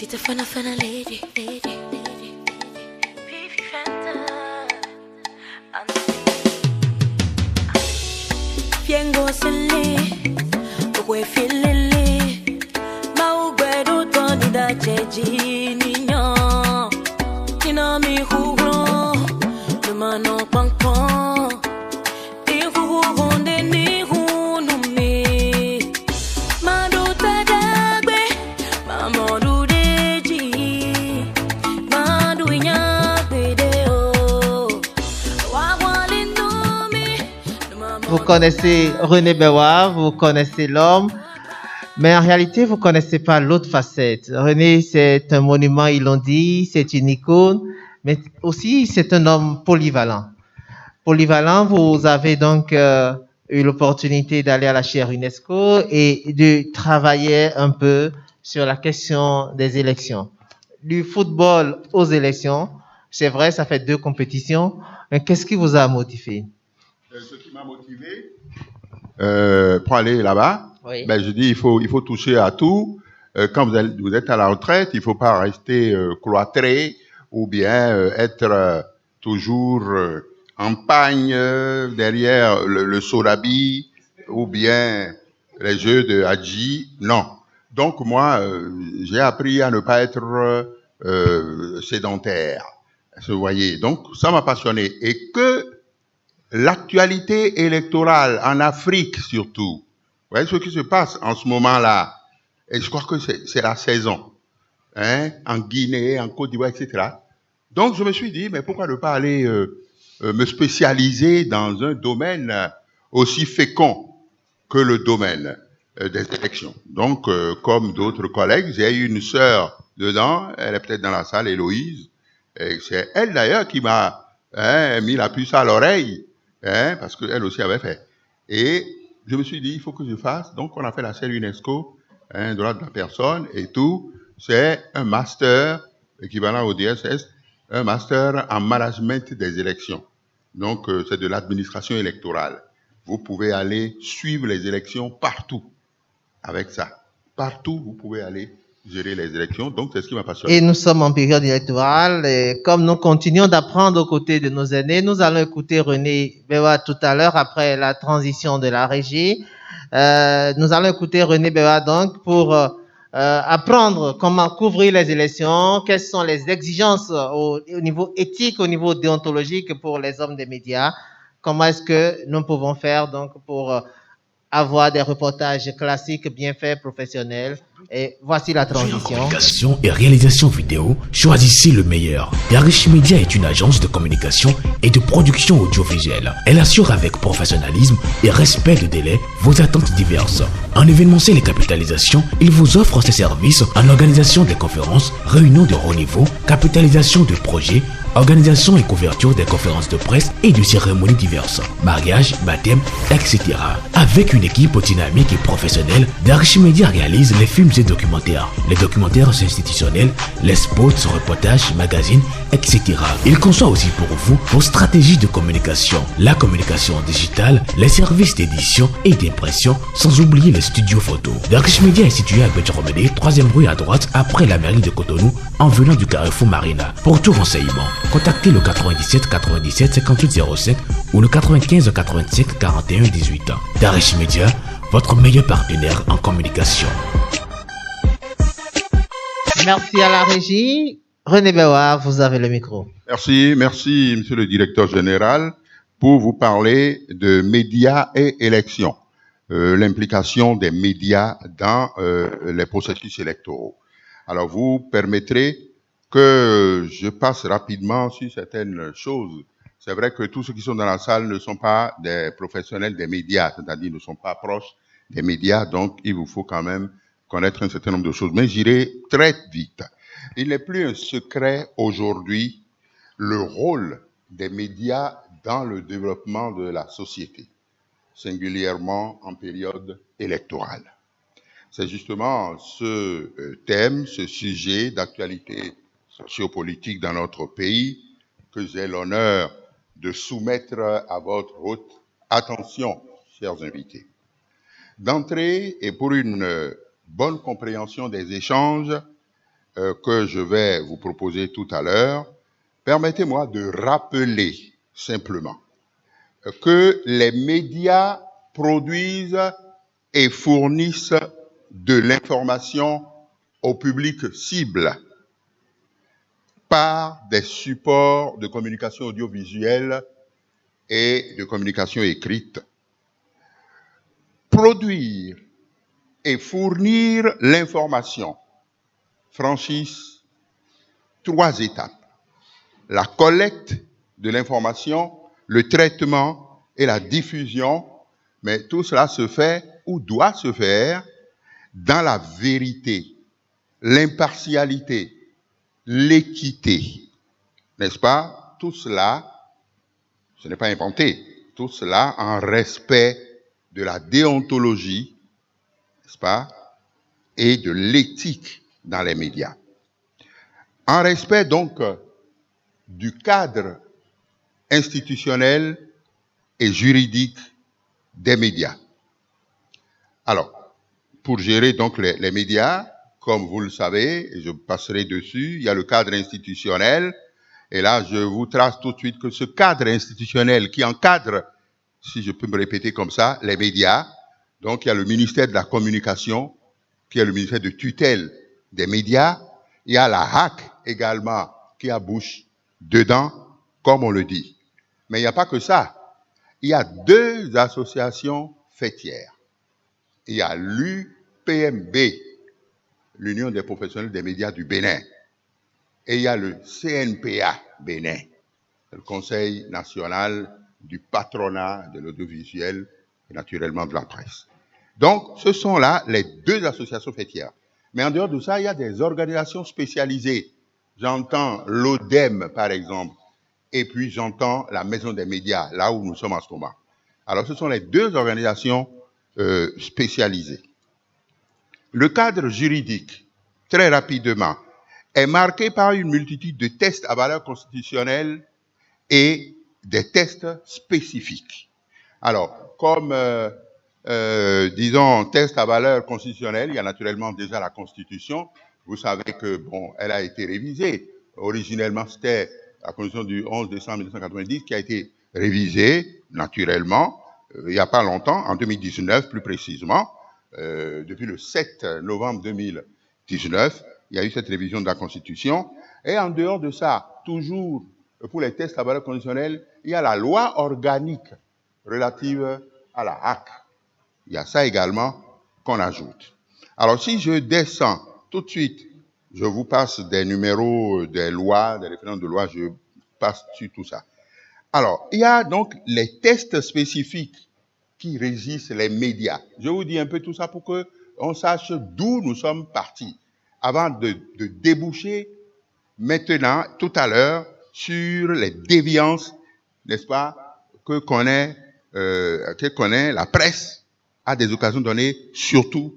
She's a fun lady, lady. Fifi Fanta. Fiengo sele, we filele. Ma ugbedu toni da cheji ninyo. Nina mi huro, le mano pankon. Di huronde ni hunume. Madu tadagbe, mamodu deji. Madu inyakbe deo. Wawalinomi. Vous connaissez René Bewa, vous connaissez l'homme, mais en réalité, vous ne connaissez pas l'autre facette. René, c'est un monument, ils l'ont dit, c'est une icône, mais aussi c'est un homme polyvalent. Polyvalent, vous avez donc eu l'opportunité d'aller à la chaire UNESCO et de travailler un peu sur la question des élections. Du football aux élections, c'est vrai, ça fait 2 compétitions, mais qu'est-ce qui vous a motivé? Ce qui m'a motivé pour aller là-bas, Oui. je dis il faut toucher à tout. Quand vous êtes à la retraite, il ne faut pas rester cloîtré ou bien être toujours en pagne derrière le sorabi ou bien les jeux de Hadji. Non. Donc moi, j'ai appris à ne pas être sédentaire. Vous voyez. Donc ça m'a passionné. Et que l'actualité électorale en Afrique surtout, vous voyez ce qui se passe en ce moment-là, et je crois que c'est la saison, en Guinée, en Côte d'Ivoire, etc. Donc je me suis dit, mais pourquoi ne pas aller me spécialiser dans un domaine aussi fécond que le domaine des élections. Donc, comme d'autres collègues, j'ai eu une sœur dedans, elle est peut-être dans la salle, Héloïse, et c'est elle d'ailleurs qui m'a mis la puce à l'oreille, parce qu'elle aussi avait fait. Et je me suis dit, il faut que je fasse. Donc, on a fait la chaire UNESCO, droit de la personne et tout. C'est un master, équivalent au DSS, un master en management des élections. Donc, c'est de l'administration électorale. Vous pouvez aller suivre les élections partout avec ça. Partout, vous pouvez aller gérer les élections. Donc, c'est ce qui m'a passionné. Et nous sommes en période électorale. Et comme nous continuons d'apprendre aux côtés de nos aînés, nous allons écouter René Bewa tout à l'heure après la transition de la régie. Nous allons écouter René Bewa donc pour apprendre comment couvrir les élections, quelles sont les exigences au niveau éthique, au niveau déontologique pour les hommes des médias. Comment est-ce que nous pouvons faire donc pour avoir des reportages classiques, bien faits, professionnels. Et voici la transition. Communication et réalisation vidéo, choisissez le meilleur. Darish Media est une agence de communication et de production audiovisuelle. Elle assure avec professionnalisme et respect de délai vos attentes diverses. En événementiel et capitalisation, il vous offre ses services en organisation des conférences, réunions de haut niveau, capitalisation de projets, organisation et couverture des conférences de presse et de cérémonies diverses, mariage, baptême, etc. Avec une équipe dynamique et professionnelle, Darish Media réalise les films et documentaires, les documentaires institutionnels, les spots, reportages, magazines, etc. Il conçoit aussi pour vous vos stratégies de communication, la communication digitale, les services d'édition et d'impression, sans oublier les studios photos. Darish Media est situé à Béthioromédé, 3e rue à droite, après la mairie de Cotonou, en venant du carrefour Marina. Pour tout renseignement, contactez le 97 97 58 05 ou le 95 87 41 18. Darish Media, votre meilleur partenaire en communication. Merci à la régie. René Bewa, vous avez le micro. Merci, monsieur le directeur général, pour vous parler de médias et élections, l'implication des médias dans les processus électoraux. Alors, vous permettrez que je passe rapidement sur certaines choses. C'est vrai que tous ceux qui sont dans la salle ne sont pas des professionnels des médias, c'est-à-dire ne sont pas proches des médias, donc il vous faut quand même connaître un certain nombre de choses. Mais j'irai très vite. Il n'est plus un secret aujourd'hui le rôle des médias dans le développement de la société, singulièrement en période électorale. C'est justement ce thème, ce sujet d'actualité sociopolitique dans notre pays que j'ai l'honneur de soumettre à votre haute attention, chers invités. D'entrée, et pour une bonne compréhension des échanges, que je vais vous proposer tout à l'heure, permettez-moi de rappeler simplement que les médias produisent et fournissent de l'information au public cible par des supports de communication audiovisuelle et de communication écrite. Produire et fournir l'information franchissent 3 étapes. La collecte de l'information, le traitement et la diffusion, mais tout cela se fait ou doit se faire dans la vérité, l'impartialité, l'équité. N'est-ce pas? Tout cela, ce n'est pas inventé, tout cela en respect de la déontologie, n'est-ce pas, et de l'éthique dans les médias. En respect donc du cadre institutionnel et juridique des médias. Alors, pour gérer donc les médias, comme vous le savez, et je passerai dessus, il y a le cadre institutionnel, et là je vous trace tout de suite que ce cadre institutionnel qui encadre, si je peux me répéter comme ça, les médias, donc il y a le ministère de la Communication, qui est le ministère de tutelle des médias, il y a la HAC également, qui a bouche dedans, comme on le dit. Mais il n'y a pas que ça. Il y a 2 associations faîtières. Il y a l'UPMB, l'Union des professionnels des médias du Bénin, et il y a le CNPA Bénin, le Conseil national du patronat de l'audiovisuel et naturellement de la presse. Donc, ce sont là les 2 associations faîtières. Mais en dehors de ça, il y a des organisations spécialisées. J'entends l'ODEM, par exemple, et puis j'entends la Maison des médias, là où nous sommes en ce moment. Alors, ce sont les 2 organisations spécialisées. Le cadre juridique, très rapidement, est marqué par une multitude de tests à valeur constitutionnelle et des tests spécifiques. Alors, comme, disons, test à valeur constitutionnelle, il y a naturellement déjà la Constitution. Vous savez que, bon, elle a été révisée. Originellement, c'était la Constitution du 11 décembre 1990 qui a été révisée, naturellement, il n'y a pas longtemps, en 2019 plus précisément. Depuis le 7 novembre 2019, il y a eu cette révision de la Constitution. Et en dehors de ça, toujours pour les tests à valeur constitutionnelle, il y a la loi organique relative à la HAC. Il y a ça également qu'on ajoute. Alors, si je descends tout de suite, je vous passe des numéros des lois, des références de loi, je passe sur tout ça. Alors, il y a donc les tests spécifiques qui régissent les médias. Je vous dis un peu tout ça pour qu'on sache d'où nous sommes partis, avant de déboucher maintenant, tout à l'heure, sur les déviances, n'est-ce pas, que connaît la presse à des occasions données, surtout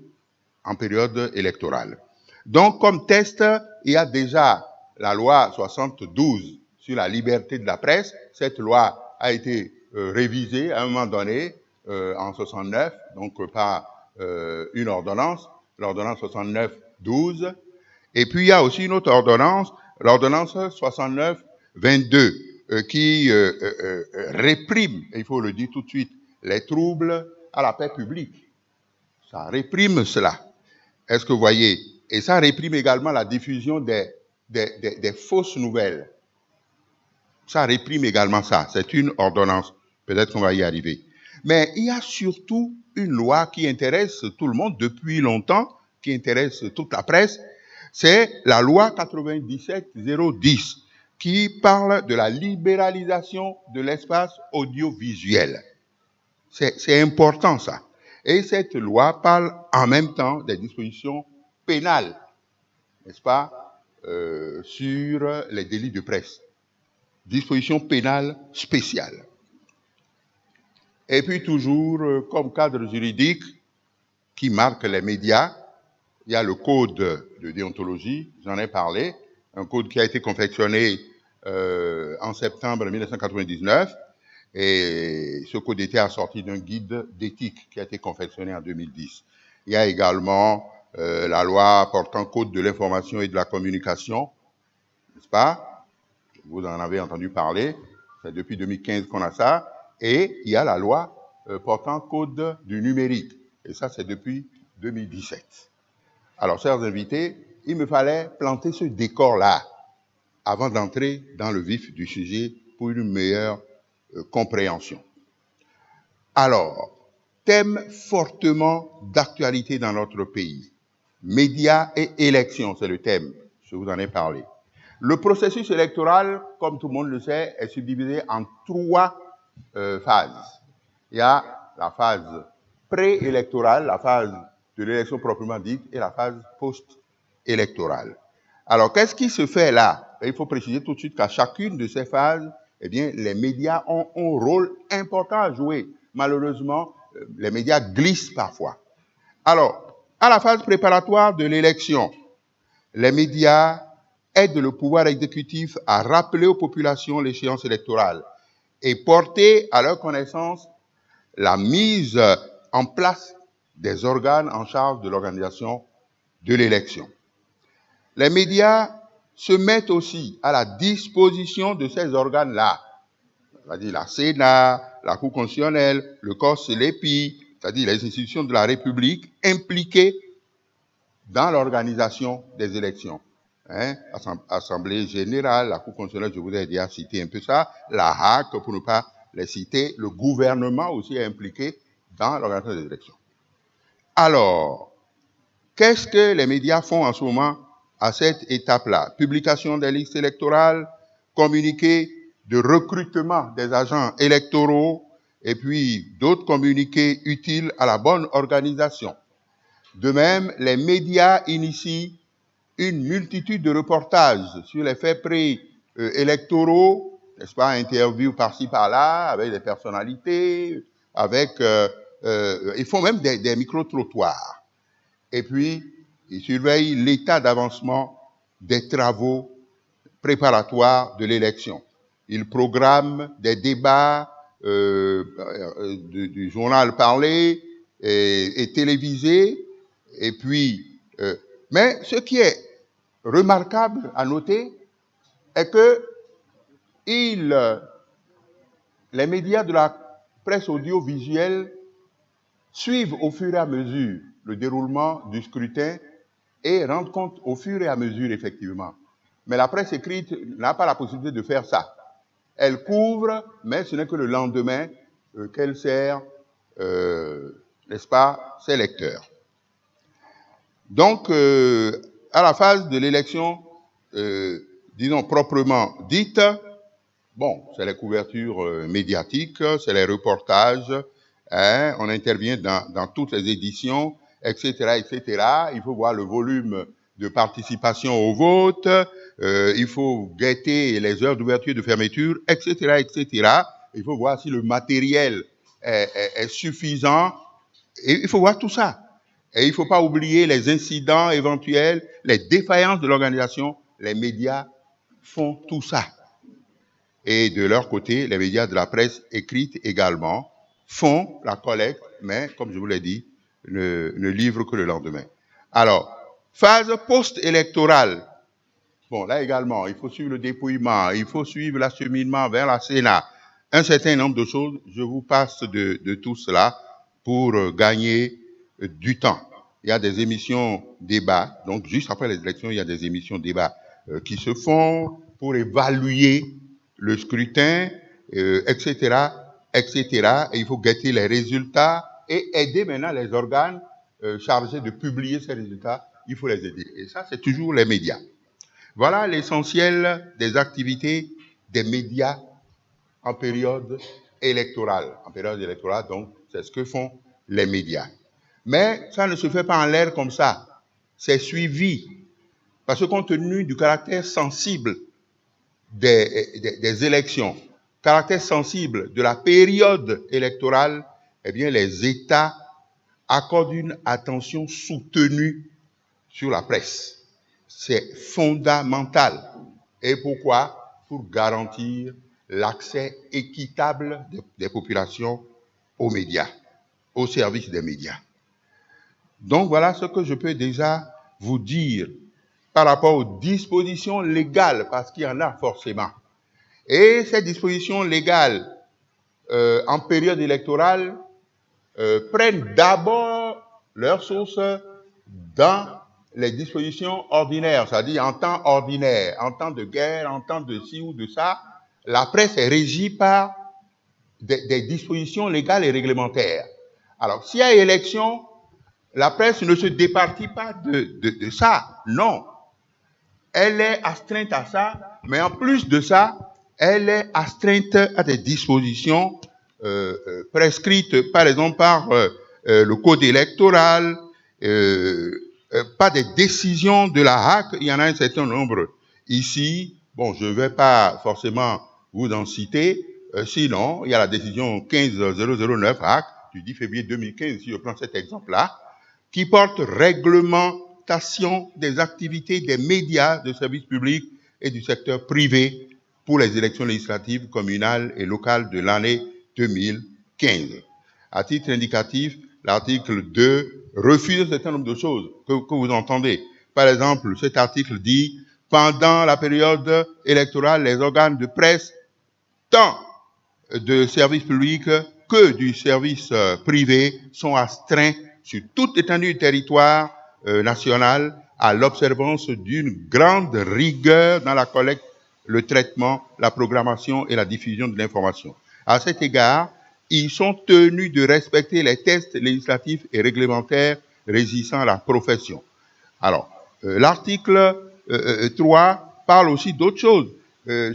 en période électorale. Donc, comme test, il y a déjà la loi 72 sur la liberté de la presse. Cette loi a été révisée à un moment donné, en 69, donc par une ordonnance, l'ordonnance 69-12. Et puis, il y a aussi une autre ordonnance, l'ordonnance 69-22, qui réprime, il faut le dire tout de suite, les troubles à la paix publique. Ça réprime cela. Est-ce que vous voyez? Et ça réprime également la diffusion des fausses nouvelles. Ça réprime également ça. C'est une ordonnance. Peut-être qu'on va y arriver. Mais il y a surtout une loi qui intéresse tout le monde depuis longtemps, qui intéresse toute la presse. C'est la loi 97-010 qui parle de la libéralisation de l'espace audiovisuel. C'est important ça. Et cette loi parle en même temps des dispositions pénales, n'est-ce pas, sur les délits de presse. Dispositions pénales spéciales. Et puis toujours, comme cadre juridique qui marque les médias, il y a le code de déontologie, j'en ai parlé, un code qui a été confectionné en septembre 1999, et ce code était assorti d'un guide d'éthique qui a été confectionné en 2010. Il y a également la loi portant code de l'information et de la communication, n'est-ce pas? Vous en avez entendu parler, c'est depuis 2015 qu'on a ça, et il y a la loi portant code du numérique, et ça c'est depuis 2017. Alors, chers invités, il me fallait planter ce décor-là avant d'entrer dans le vif du sujet pour une meilleure compréhension. Alors, thème fortement d'actualité dans notre pays. Médias et élections, c'est le thème, je vous en ai parlé. Le processus électoral, comme tout le monde le sait, est subdivisé en 3 phases. Il y a la phase préélectorale, la phase de l'élection proprement dite, et la phase post-électorale. Alors, qu'est-ce qui se fait là? Il faut préciser tout de suite qu'à chacune de ces phases, eh bien, les médias ont un rôle important à jouer. Malheureusement, les médias glissent parfois. Alors, à la phase préparatoire de l'élection, les médias aident le pouvoir exécutif à rappeler aux populations l'échéance électorale et porter à leur connaissance la mise en place des organes en charge de l'organisation de l'élection. Les médias se mettent aussi à la disposition de ces organes-là, c'est-à-dire la Sénat, la Cour constitutionnelle, le COS-CELEPI, c'est-à-dire les institutions de la République impliquées dans l'organisation des élections. Assemblée générale, la Cour constitutionnelle, je vous ai déjà cité un peu ça, la HAC, pour ne pas les citer, le gouvernement aussi est impliqué dans l'organisation des élections. Alors, qu'est-ce que les médias font en ce moment à cette étape-là? Publication des listes électorales, communiqués de recrutement des agents électoraux, et puis d'autres communiqués utiles à la bonne organisation. De même, les médias initient une multitude de reportages sur les faits pré-électoraux, n'est-ce pas, interviews par-ci par-là, avec des personnalités, avec, ils font même des micro-trottoirs. Et puis, ils surveillent l'état d'avancement des travaux préparatoires de l'élection. Ils programment des débats du journal parlé et télévisé. Et puis, mais ce qui est remarquable à noter est que les médias de la presse audiovisuelle suivent au fur et à mesure le déroulement du scrutin et rendent compte au fur et à mesure, effectivement. Mais la presse écrite n'a pas la possibilité de faire ça. Elle couvre, mais ce n'est que le lendemain qu'elle sert, n'est-ce pas, ses lecteurs. Donc, à la phase de l'élection, disons proprement dite, bon, c'est les couvertures médiatiques, c'est les reportages, on intervient dans toutes les éditions, etc., etc. Il faut voir le volume de participation au vote, il faut guetter les heures d'ouverture et de fermeture, etc., etc. Il faut voir si le matériel est suffisant, et il faut voir tout ça. Et il ne faut pas oublier les incidents éventuels, les défaillances de l'organisation. Les médias font tout ça. Et de leur côté, les médias de la presse écrite également font la collecte, mais comme je vous l'ai dit, ne livrent que le lendemain. Alors, phase post-électorale. Bon, là également, il faut suivre le dépouillement, il faut suivre l'acheminement vers la Sénat. Un certain nombre de choses, je vous passe de tout cela pour gagner du temps. Il y a des émissions débats, donc juste après les élections, il y a des émissions débats qui se font pour évaluer le scrutin, etc., etc. Et il faut guetter les résultats et aider maintenant les organes chargés de publier ces résultats. Il faut les aider. Et ça, c'est toujours les médias. Voilà l'essentiel des activités des médias en période électorale. En période électorale, donc, c'est ce que font les médias. Mais ça ne se fait pas en l'air comme ça. C'est suivi. Parce que compte tenu du caractère sensible des élections, caractère sensible de la période électorale, eh bien, les États accordent une attention soutenue sur la presse. C'est fondamental. Et pourquoi? Pour garantir l'accès équitable des populations aux médias, au service des médias. Donc voilà ce que je peux déjà vous dire par rapport aux dispositions légales, parce qu'il y en a forcément. Et ces dispositions légales, en période électorale, prennent d'abord leur source dans les dispositions ordinaires, c'est-à-dire en temps ordinaire, en temps de guerre, en temps de ci ou de ça. La presse est régie par des dispositions légales et réglementaires. Alors, s'il y a élection, la presse ne se départit pas de ça, non. Elle est astreinte à ça, mais en plus de ça, elle est astreinte à des dispositions prescrites, par exemple, par le code électoral, par des décisions de la HAC. Il y en a un certain nombre ici. Bon, je ne vais pas forcément vous en citer. Sinon, il y a la décision 15009 HAC du 10 février 2015, si je prends cet exemple-là, qui porte réglementation des activités des médias de service public et du secteur privé pour les élections législatives communales et locales de l'année 2015. À titre indicatif, l'article 2 refuse un certain nombre de choses que vous entendez. Par exemple, cet article dit « Pendant la période électorale, les organes de presse, tant de service public que du service privé, sont astreints sur toute l'étendue du territoire national à l'observance d'une grande rigueur dans la collecte, le traitement, la programmation et la diffusion de l'information. À cet égard, ils sont tenus de respecter les tests législatifs et réglementaires régissant la profession. » Alors, l'article 3 parle aussi d'autres choses.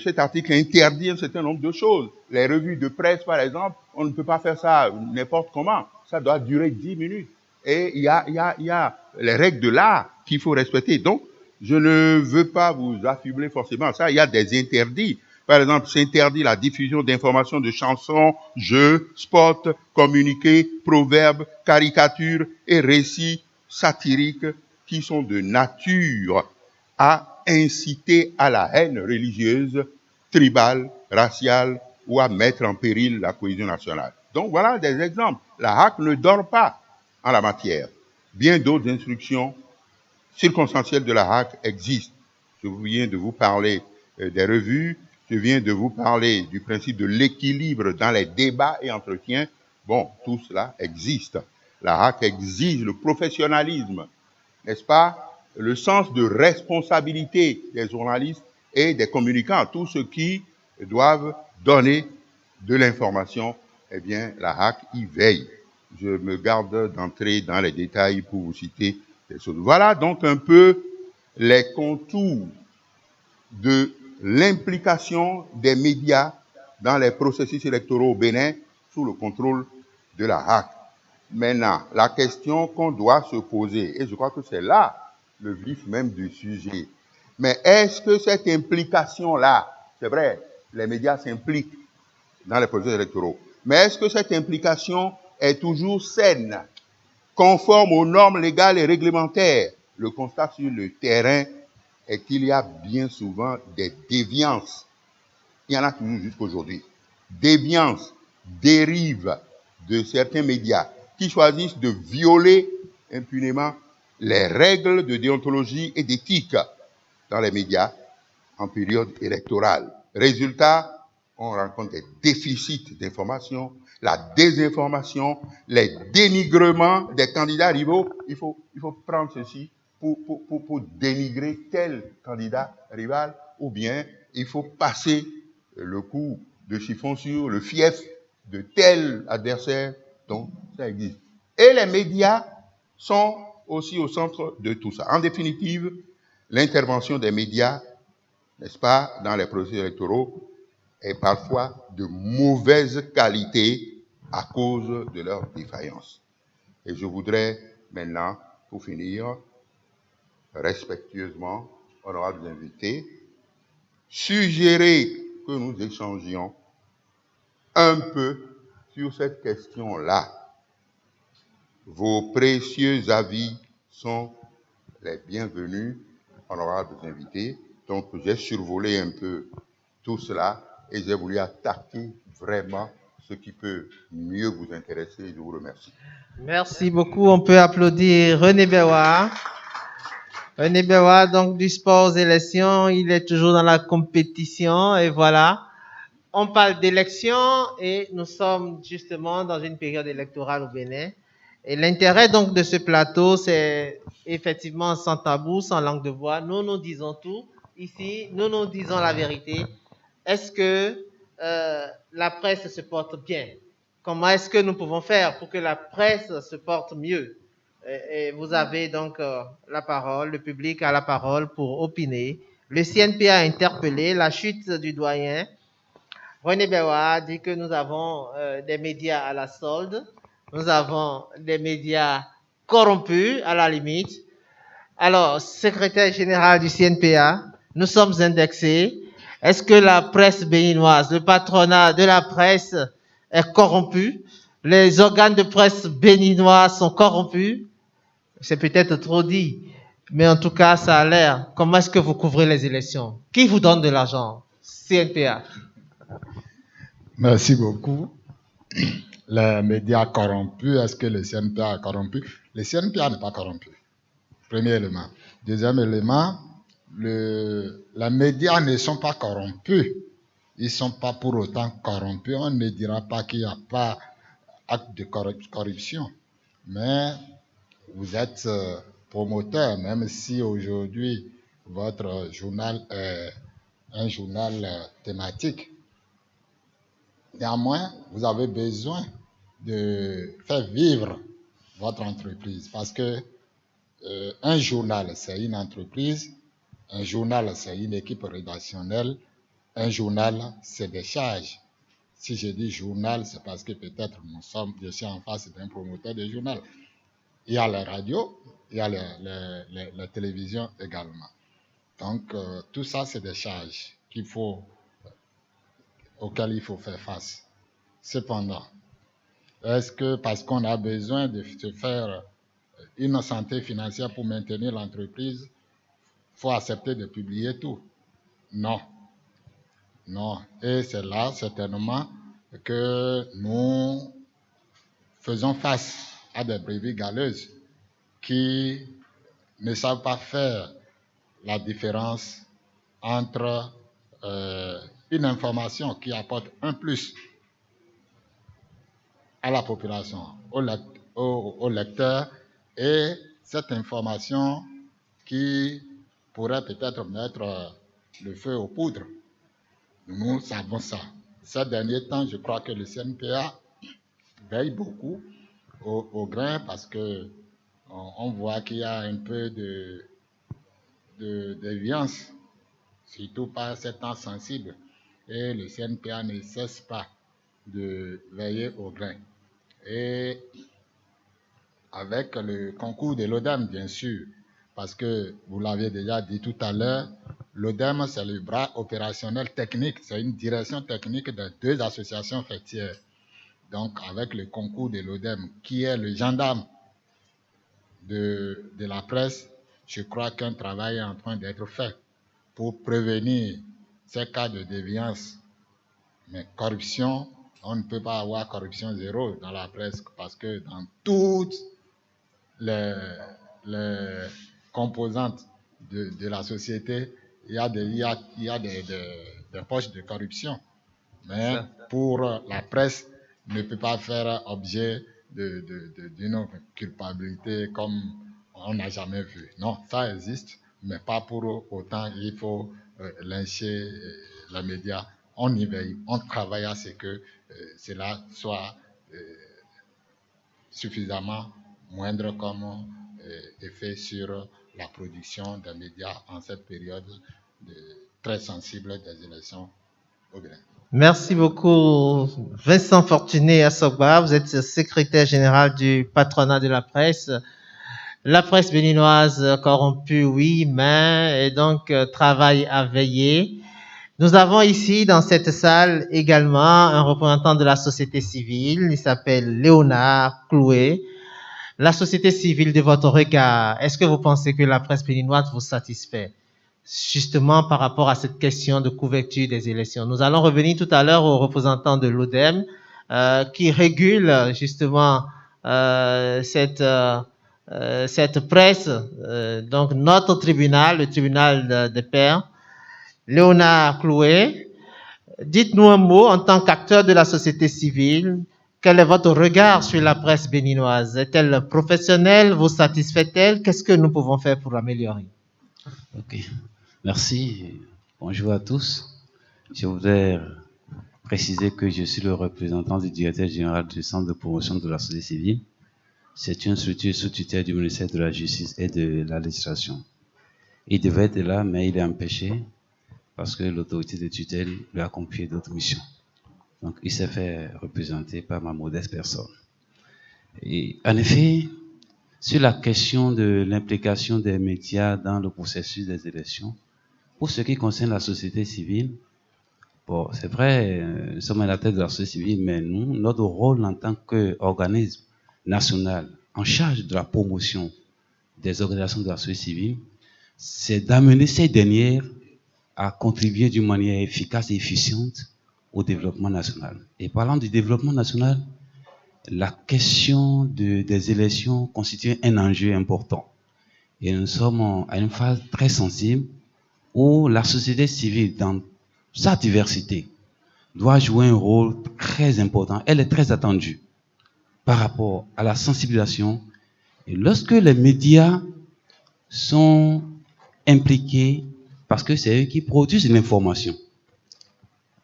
Cet article interdit un certain nombre de choses. Les revues de presse, par exemple, on ne peut pas faire ça n'importe comment. Ça doit durer 10 minutes. Et il y a les règles de l'art qu'il faut respecter. Donc, je ne veux pas vous affubler forcément à ça. Il y a des interdits. Par exemple, s'interdit la diffusion d'informations de chansons, jeux, spots, communiqués, proverbes, caricatures et récits satiriques qui sont de nature à inciter à la haine religieuse, tribale, raciale ou à mettre en péril la cohésion nationale. Donc voilà des exemples. La HAC ne dort pas en la matière. Bien d'autres instructions circonstancielles de la HAC existent. Je viens de vous parler des revues, je viens de vous parler du principe de l'équilibre dans les débats et entretiens. Bon, tout cela existe. La HAC exige le professionnalisme, n'est-ce pas? Le sens de responsabilité des journalistes et des communicants, tous ceux qui doivent donner de l'information, eh bien, la HAC y veille. Je me garde d'entrer dans les détails pour vous citer des choses. Voilà donc un peu les contours de l'implication des médias dans les processus électoraux au Bénin sous le contrôle de la HAC. Maintenant, la question qu'on doit se poser, et je crois que c'est là le vif même du sujet, mais est-ce que cette implication-là, c'est vrai, les médias s'impliquent dans les processus électoraux, mais est-ce que cette implication est toujours saine, conforme aux normes légales et réglementaires? Le constat sur le terrain est qu'il y a bien souvent des déviances. Il y en a toujours jusqu'aujourd'hui. Déviances, dérives de certains médias qui choisissent de violer impunément les règles de déontologie et d'éthique dans les médias en période électorale. Résultat, on rencontre des déficits d'information, la désinformation, les dénigrements des candidats rivaux. Il faut prendre ceci pour dénigrer tel candidat rival, ou bien il faut passer le coup de chiffon sur le fief de tel adversaire. Donc, ça existe. Et les médias sont aussi au centre de tout ça. En définitive, l'intervention des médias, n'est-ce pas, dans les processus électoraux est parfois de mauvaise qualité à cause de leur défaillance. Et je voudrais maintenant, pour finir, respectueusement, honorables invités, suggérer que nous échangions un peu sur cette question-là. Vos précieux avis sont les bienvenus, honorables invités. Donc, j'ai survolé un peu tout cela et j'ai voulu attaquer vraiment ce qui peut mieux vous intéresser. Je vous remercie. Merci beaucoup. On peut applaudir René Bewa. René Bewa, donc du sport aux élections, il est toujours dans la compétition et voilà. On parle d'élections et nous sommes justement dans une période électorale au Bénin. Et l'intérêt donc de ce plateau, c'est effectivement sans tabou, sans langue de bois. Nous disons tout. Ici, nous disons la vérité. Est-ce que la presse se porte bien? Comment est-ce que nous pouvons faire pour que la presse se porte mieux? Et vous avez donc la parole, le public a la parole pour opiner. Le CNP a interpellé la chute du doyen. René Bewa dit que nous avons des médias à la solde, nous avons des médias corrompus à la limite. Alors, secrétaire général du CNPA, nous sommes indexés. Est-ce que la presse béninoise, le patronat de la presse est corrompu? Les organes de presse béninois sont corrompus? C'est peut-être trop dit, mais en tout cas, ça a l'air. Comment est-ce que vous couvrez les élections? Qui vous donne de l'argent? CNPA. Merci beaucoup. Les médias corrompus, est-ce que le CNPA est corrompu? Le CNPA n'est pas corrompu. Premier élément. Deuxième élément, les médias ne sont pas corrompus. Ils ne sont pas pour autant corrompus. On ne dira pas qu'il n'y a pas acte de corruption. Mais vous êtes promoteur, même si aujourd'hui votre journal est un journal thématique. Néanmoins, vous avez besoin de faire vivre votre entreprise parce que un journal, c'est une entreprise, un journal, c'est une équipe rédactionnelle, un journal, c'est des charges. Si je dis journal, c'est parce que peut-être je suis en face d'un promoteur de journal. Il y a la radio, il y a la télévision également. Donc, tout ça, c'est des charges auxquelles il faut faire face. Cependant, est-ce que parce qu'on a besoin de se faire une santé financière pour maintenir l'entreprise, il faut accepter de publier tout? Non. Non. Et c'est là, certainement, que nous faisons face à des brebis galeuses qui ne savent pas faire la différence entre une information qui apporte un plus à la population, au lecteur, et cette information qui pourrait peut-être mettre le feu aux poudres. Nous savons ça. Ces derniers temps, je crois que le CNPA veille beaucoup au grain parce que on voit qu'il y a un peu de déviance, surtout par ces temps sensibles. Et le CNPA ne cesse pas de veiller au grain. Et avec le concours de l'ODEM, bien sûr, parce que vous l'avez déjà dit tout à l'heure, l'ODEM, c'est le bras opérationnel technique, c'est une direction technique de 2 associations faîtières. Donc, avec le concours de l'ODEM, qui est le gendarme de la presse, je crois qu'un travail est en train d'être fait pour prévenir ces cas de déviance. Mais corruption, on ne peut pas avoir corruption zéro dans la presse parce que dans toutes les composantes de la société, il y a des poches de corruption. Mais pour la presse, ne peut pas faire objet d'une culpabilité comme on n'a jamais vu. Non, ça existe, mais pas pour autant il faut lyncher les médias. On y veille, on travaille à ce que cela soit suffisamment moindre comme effet sur la production des médias en cette période très sensible des élections au Bénin. Merci beaucoup, Vincent Fortuné Assogba. Vous êtes secrétaire général du patronat de la presse. La presse béninoise corrompue, oui, mais et donc travaille à veiller. Nous avons ici dans cette salle également un représentant de la société civile. Il s'appelle Léonard Clouet. La société civile, de votre regard, est-ce que vous pensez que la presse béninoise vous satisfait? Justement par rapport à cette question de couverture des élections. Nous allons revenir tout à l'heure aux représentants de l'ODEM, qui régule justement cette presse, donc notre tribunal, le tribunal des pairs. Léonard Clouet, dites-nous un mot en tant qu'acteur de la société civile. Quel est votre regard sur la presse béninoise? Est-elle professionnelle? Vous satisfait-elle? Qu'est-ce que nous pouvons faire pour l'améliorer? Ok, merci. Bonjour à tous. Je voudrais préciser que je suis le représentant du directeur général du Centre de promotion de la société civile. C'est une structure sous tutelle du ministère de la Justice et de la législation. Il devait être là, mais il est empêché parce que l'autorité de tutelle lui a confié d'autres missions. Donc, il s'est fait représenter par ma modeste personne. Et en effet, sur la question de l'implication des médias dans le processus des élections, pour ce qui concerne la société civile, bon, c'est vrai, nous sommes à la tête de la société civile, mais nous, notre rôle en tant qu'organisme national en charge de la promotion des organisations de la société civile, c'est d'amener ces dernières à contribuer d'une manière efficace et efficiente au développement national. Et parlant du développement national, la question des élections constitue un enjeu important. Et nous sommes à une phase très sensible où la société civile, dans sa diversité, doit jouer un rôle très important. Elle est très attendue par rapport à la sensibilisation. Et lorsque les médias sont impliqués, parce que c'est eux qui produisent l'information.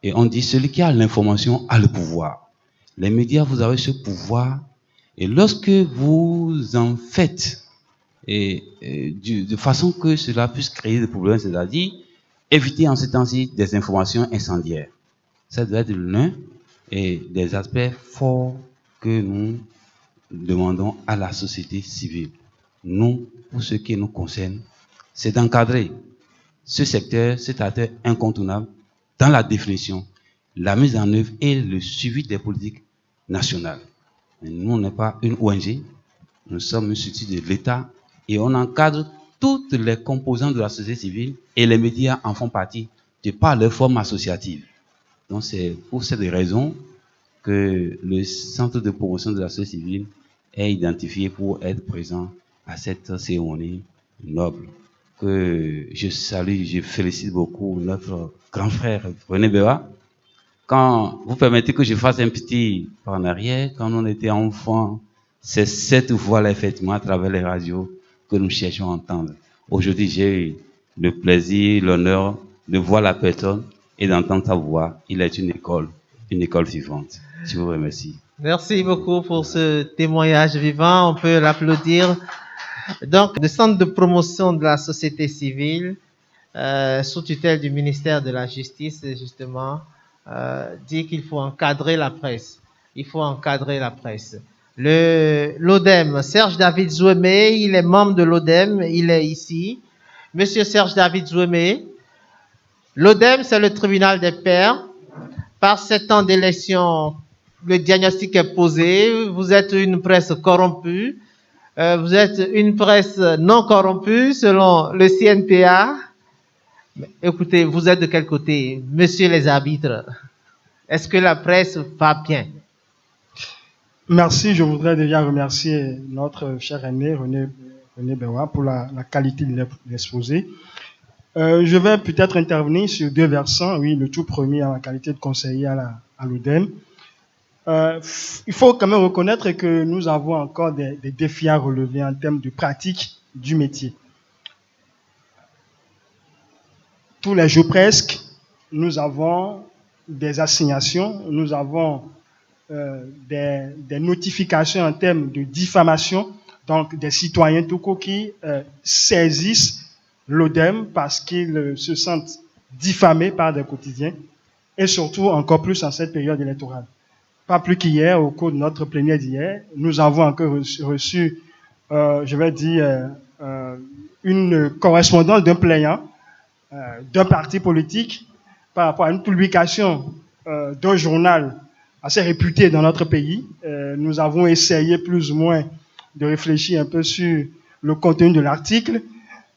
Et on dit, celui qui a l'information a le pouvoir. Les médias, vous avez ce pouvoir. Et lorsque vous en faites, de façon que cela puisse créer des problèmes, c'est-à-dire éviter en ce temps-ci des informations incendiaires. Ça doit être l'un des aspects forts que nous demandons à la société civile. Nous, pour ce qui nous concerne, c'est d'encadrer ce secteur, cet acteur incontournable dans la définition, la mise en œuvre et le suivi des politiques nationales. Mais nous, on n'est pas une ONG, nous sommes une structure de l'État et on encadre toutes les composantes de la société civile et les médias en font partie de par leur forme associative. Donc c'est pour cette raison que le Centre de promotion de la société civile est identifié pour être présent à cette cérémonie noble. Que je salue, je félicite beaucoup notre grand frère René Béwa. Quand vous permettez que je fasse un petit pas en arrière, quand on était enfant, c'est cette voix-là, effectivement, à travers les radios, que nous cherchons à entendre. Aujourd'hui, j'ai eu le plaisir, l'honneur de voir la personne et d'entendre sa voix. Il est une école vivante. Je vous remercie. Merci beaucoup pour ce témoignage vivant. On peut l'applaudir. Donc, le Centre de promotion de la société civile, sous tutelle du ministère de la Justice, justement, dit qu'il faut encadrer la presse. Il faut encadrer la presse. L'ODEM, Serge David Zouemé, il est membre de l'ODEM, il est ici. Monsieur Serge David Zouemé, l'ODEM, c'est le tribunal des pairs. Par 7 ans d'élection, le diagnostic est posé. Vous êtes une presse corrompue. Vous êtes une presse non corrompue selon le CNPA. Écoutez, vous êtes de quel côté, messieurs les arbitres? Est-ce que la presse va bien? Merci, je voudrais déjà remercier notre cher René Béwa pour la qualité de l'exposé. Je vais peut-être intervenir sur 2 versants. Oui, le tout premier en qualité de conseiller à l'ODEM. Il faut quand même reconnaître que nous avons encore des défis à relever en termes de pratique du métier. Tous les jours presque, nous avons des assignations, nous avons des notifications en termes de diffamation, donc des citoyens tout court qui saisissent l'ODEM parce qu'ils se sentent diffamés par des quotidiens et surtout encore plus en cette période électorale. Pas plus qu'hier, au cours de notre plénière d'hier, nous avons encore reçu, une correspondance d'un plaignant d'un parti politique par rapport à une publication d'un journal assez réputé dans notre pays. Nous avons essayé plus ou moins de réfléchir un peu sur le contenu de l'article.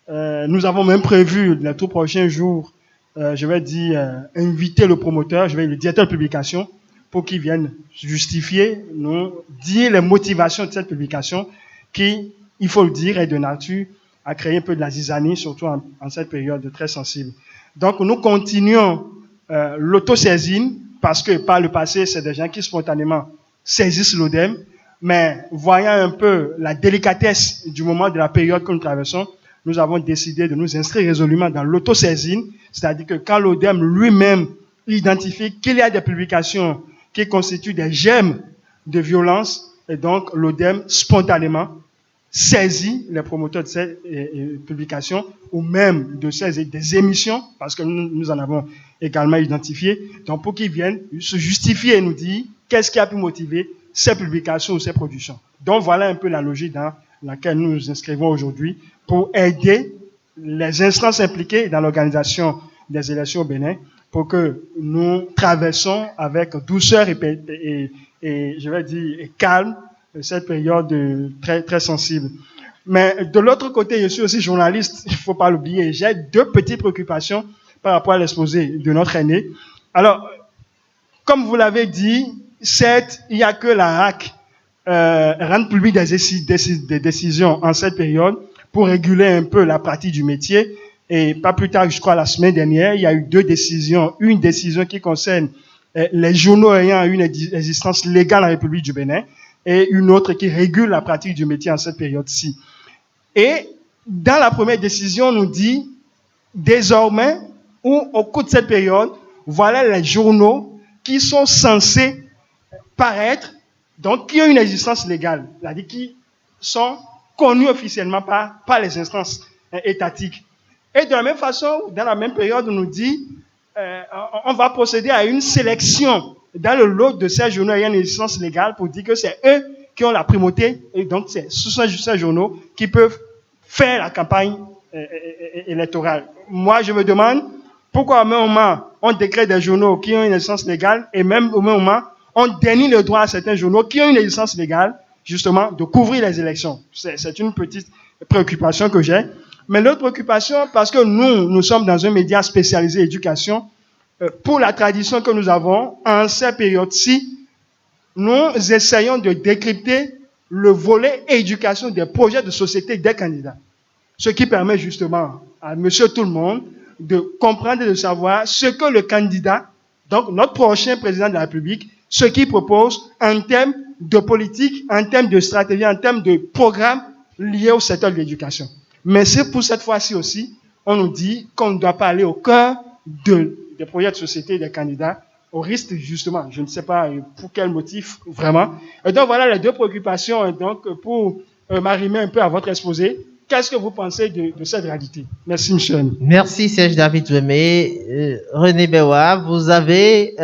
Nous avons même prévu les tout prochains jours, inviter le promoteur, le directeur de publication, pour qu'ils viennent justifier, nous dire les motivations de cette publication qui, il faut le dire, est de nature à créer un peu de la zizanie, surtout en cette période très sensible. Donc, nous continuons l'autosaisine parce que par le passé, c'est des gens qui spontanément saisissent l'ODEM, mais voyant un peu la délicatesse du moment de la période que nous traversons, nous avons décidé de nous inscrire résolument dans l'autosaisine, c'est-à-dire que quand l'ODEM lui-même identifie qu'il y a des publications qui constituent des gemmes de violence, et donc l'ODEM spontanément saisit les promoteurs de ces publications ou même de ces des émissions, parce que nous en avons également identifié, donc pour qu'ils viennent se justifier et nous dire qu'est-ce qui a pu motiver ces publications ou ces productions. Donc voilà un peu la logique dans laquelle nous nous inscrivons aujourd'hui pour aider les instances impliquées dans l'organisation des élections au Bénin pour que nous traversons avec douceur et je vais dire et calme cette période très, très sensible. Mais de l'autre côté, je suis aussi journaliste, il ne faut pas l'oublier. J'ai deux petites préoccupations par rapport à l'exposé de notre aîné. Alors, comme vous l'avez dit, certes, il n'y a que la RAC rendre public des décisions en cette période pour réguler un peu la pratique du métier. Et pas plus tard, je crois, la semaine dernière, il y a eu deux décisions. Une décision qui concerne les journaux ayant une existence légale en République du Bénin et une autre qui régule la pratique du métier en cette période-ci. Et dans la première décision, on nous dit, désormais, ou au cours de cette période, voilà les journaux qui sont censés paraître, donc qui ont une existence légale, c'est-à-dire qui sont connus officiellement par les instances étatiques. Et de la même façon, dans la même période, on nous dit, on va procéder à une sélection dans le lot de ces journaux ayant une existence légale pour dire que c'est eux qui ont la primauté, et donc c'est ces journaux qui peuvent faire la campagne électorale. Moi, je me demande pourquoi au même moment on décrète des journaux qui ont une existence légale et même au même moment on dénie le droit à certains journaux qui ont une existence légale, justement, de couvrir les élections. C'est une petite préoccupation que j'ai. Mais l'autre préoccupation, parce que nous sommes dans un média spécialisé éducation, pour la tradition que nous avons, en cette période-ci, nous essayons de décrypter le volet éducation des projets de société des candidats. Ce qui permet justement à monsieur tout le monde de comprendre et de savoir ce que le candidat, donc notre prochain président de la République, ce qu'il propose en termes de politique, en termes de stratégie, en termes de programme liés au secteur de l'éducation. Mais c'est pour cette fois-ci aussi, on nous dit qu'on ne doit pas aller au cœur des projets de société des candidats, au risque justement, je ne sais pas pour quel motif vraiment. Et donc voilà les deux préoccupations. Et donc pour m'arrimer un peu à votre exposé, qu'est-ce que vous pensez de cette réalité? Merci, Michel. Merci, Serge David Ouémé. René Bewa, vous avez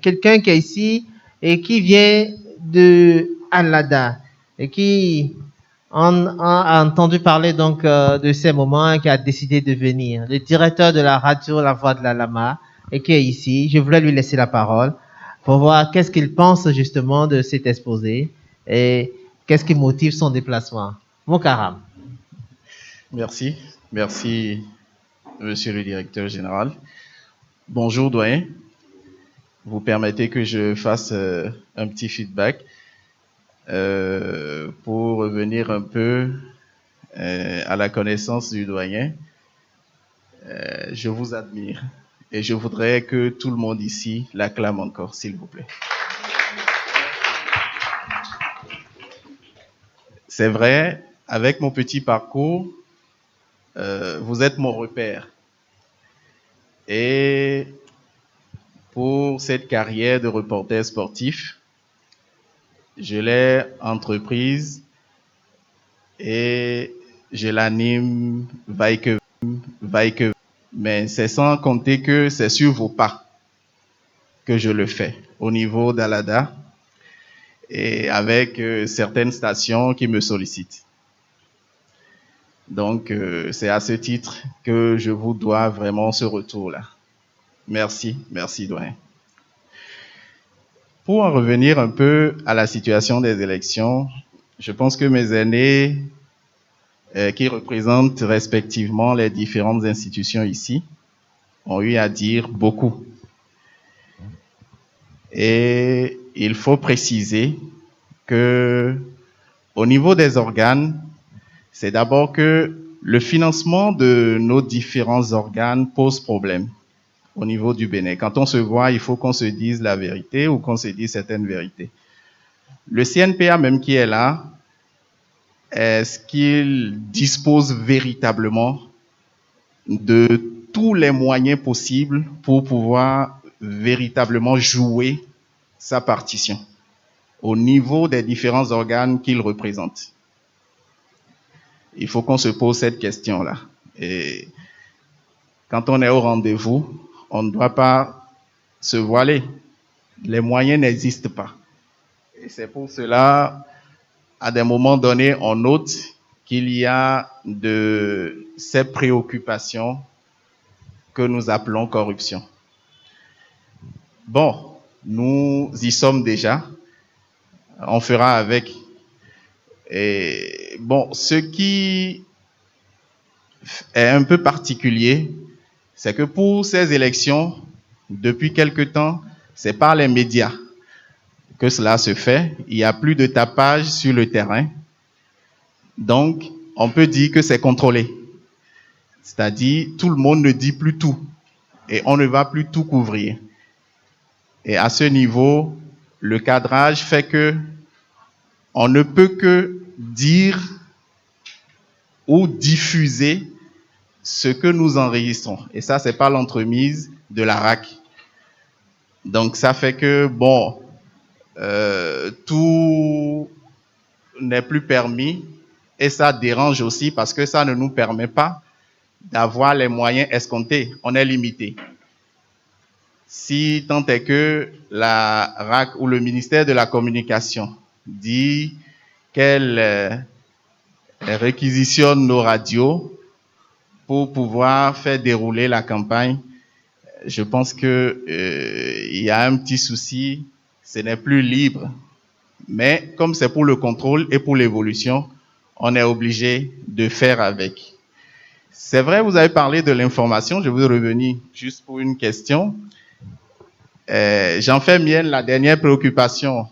quelqu'un qui est ici et qui vient de Alada et qui a entendu parler donc de ces moments et qui a décidé de venir. Le directeur de la radio La Voix de la Lama et qui est ici. Je voulais lui laisser la parole pour voir qu'est-ce qu'il pense justement de cet exposé et qu'est-ce qui motive son déplacement. Mon Karam. Merci. Merci, monsieur le directeur général. Bonjour, doyen. Vous permettez que je fasse un petit feedback pour revenir un peu à la connaissance du doyen. Je vous admire et je voudrais que tout le monde ici l'acclame encore, s'il vous plaît. C'est vrai, avec mon petit parcours, vous êtes mon repère. Et pour cette carrière de reporter sportif, je l'ai entreprise et je l'anime vaille que, mais c'est sans compter que c'est sur vos pas que je le fais au niveau d'Alada et avec certaines stations qui me sollicitent. Donc, c'est à ce titre que je vous dois vraiment ce retour-là. Merci, merci, doyen. Pour en revenir un peu à la situation des élections, je pense que mes aînés, qui représentent respectivement les différentes institutions ici, ont eu à dire beaucoup. Et il faut préciser que au niveau des organes, c'est d'abord que le financement de nos différents organes pose problème au niveau du Bénin. Quand on se voit, il faut qu'on se dise la vérité ou qu'on se dise certaines vérités. Le CNPA même qui est là, est-ce qu'il dispose véritablement de tous les moyens possibles pour pouvoir véritablement jouer sa partition au niveau des différents organes qu'il représente? Il faut qu'on se pose cette question-là. Et quand on est au rendez-vous, on ne doit pas se voiler. Les moyens n'existent pas. Et c'est pour cela, à des moments donnés, on note qu'il y a de ces préoccupations que nous appelons corruption. Bon, nous y sommes déjà. On fera avec. Et bon, ce qui est un peu particulier, c'est que pour ces élections, depuis quelque temps, c'est par les médias que cela se fait. Il n'y a plus de tapage sur le terrain. Donc, on peut dire que c'est contrôlé. C'est-à-dire, tout le monde ne dit plus tout. Et on ne va plus tout couvrir. Et à ce niveau, le cadrage fait que on ne peut que dire ou diffuser ce que nous enregistrons. Et ça, c'est pas l'entremise de la RAC. Donc, ça fait que, bon, tout n'est plus permis. Et ça dérange aussi parce que ça ne nous permet pas d'avoir les moyens escomptés. On est limité. Si tant est que la RAC ou le ministère de la Communication dit qu'elle réquisitionne nos radios pour pouvoir faire dérouler la campagne, je pense que il y a un petit souci, ce n'est plus libre. Mais comme c'est pour le contrôle et pour l'évolution, on est obligé de faire avec. C'est vrai, vous avez parlé de l'information, je vais revenir juste pour une question. J'en fais mienne la dernière préoccupation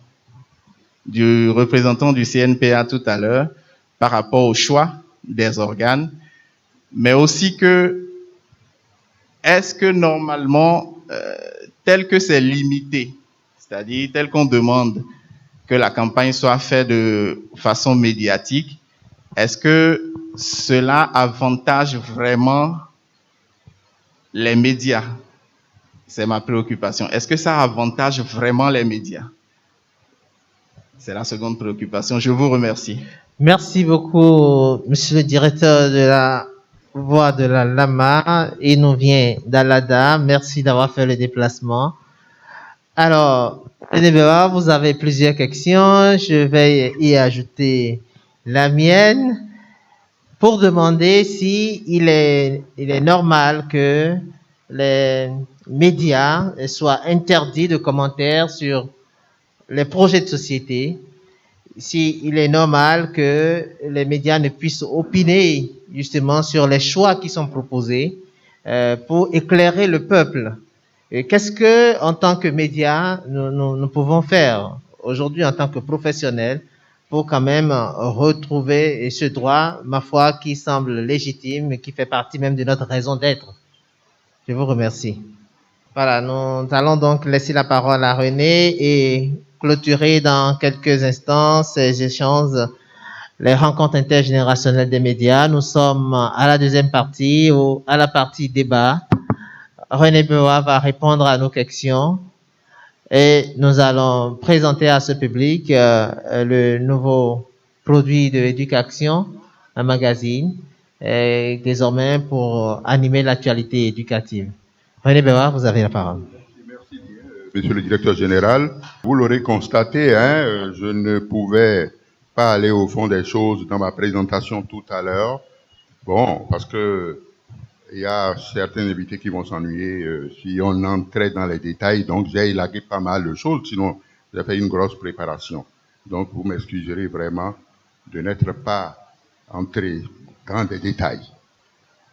du représentant du CNPA tout à l'heure par rapport au choix des organes, mais aussi que est-ce que normalement, tel que c'est limité, c'est-à-dire tel qu'on demande que la campagne soit faite de façon médiatique, est-ce que cela avantage vraiment les médias? C'est ma préoccupation. Est-ce que ça avantage vraiment les médias? C'est la seconde préoccupation. Je vous remercie. Merci beaucoup, monsieur le directeur de la Voix de la Lama. Il nous vient d'Alada. Merci d'avoir fait le déplacement. Alors, vous avez plusieurs questions. Je vais y ajouter la mienne pour demander si il est normal que les médias soient interdits de commentaires sur les projets de société, s'il est normal que les médias ne puissent opiner justement sur les choix qui sont proposés pour éclairer le peuple. Qu'est-ce que, en tant que médias, nous pouvons faire aujourd'hui en tant que professionnels pour quand même retrouver ce droit, ma foi, qui semble légitime et qui fait partie même de notre raison d'être? Je vous remercie. Voilà, nous allons donc laisser la parole à René et clôturer dans quelques instants ces échanges, les rencontres intergénérationnelles des médias. Nous sommes à la deuxième partie ou à la partie débat. René Bewa va répondre à nos questions et nous allons présenter à ce public le nouveau produit de l'éducation, un magazine, désormais pour animer l'actualité éducative. René Bewa, vous avez la parole. Merci bien, monsieur le directeur général. Vous l'aurez constaté, je ne pouvais pas aller au fond des choses dans ma présentation tout à l'heure. Bon, parce que il y a certains invités qui vont s'ennuyer si on entrait dans les détails. Donc, j'ai élagué pas mal de choses, sinon j'ai fait une grosse préparation. Donc, vous m'excuserez vraiment de n'être pas entré dans des détails.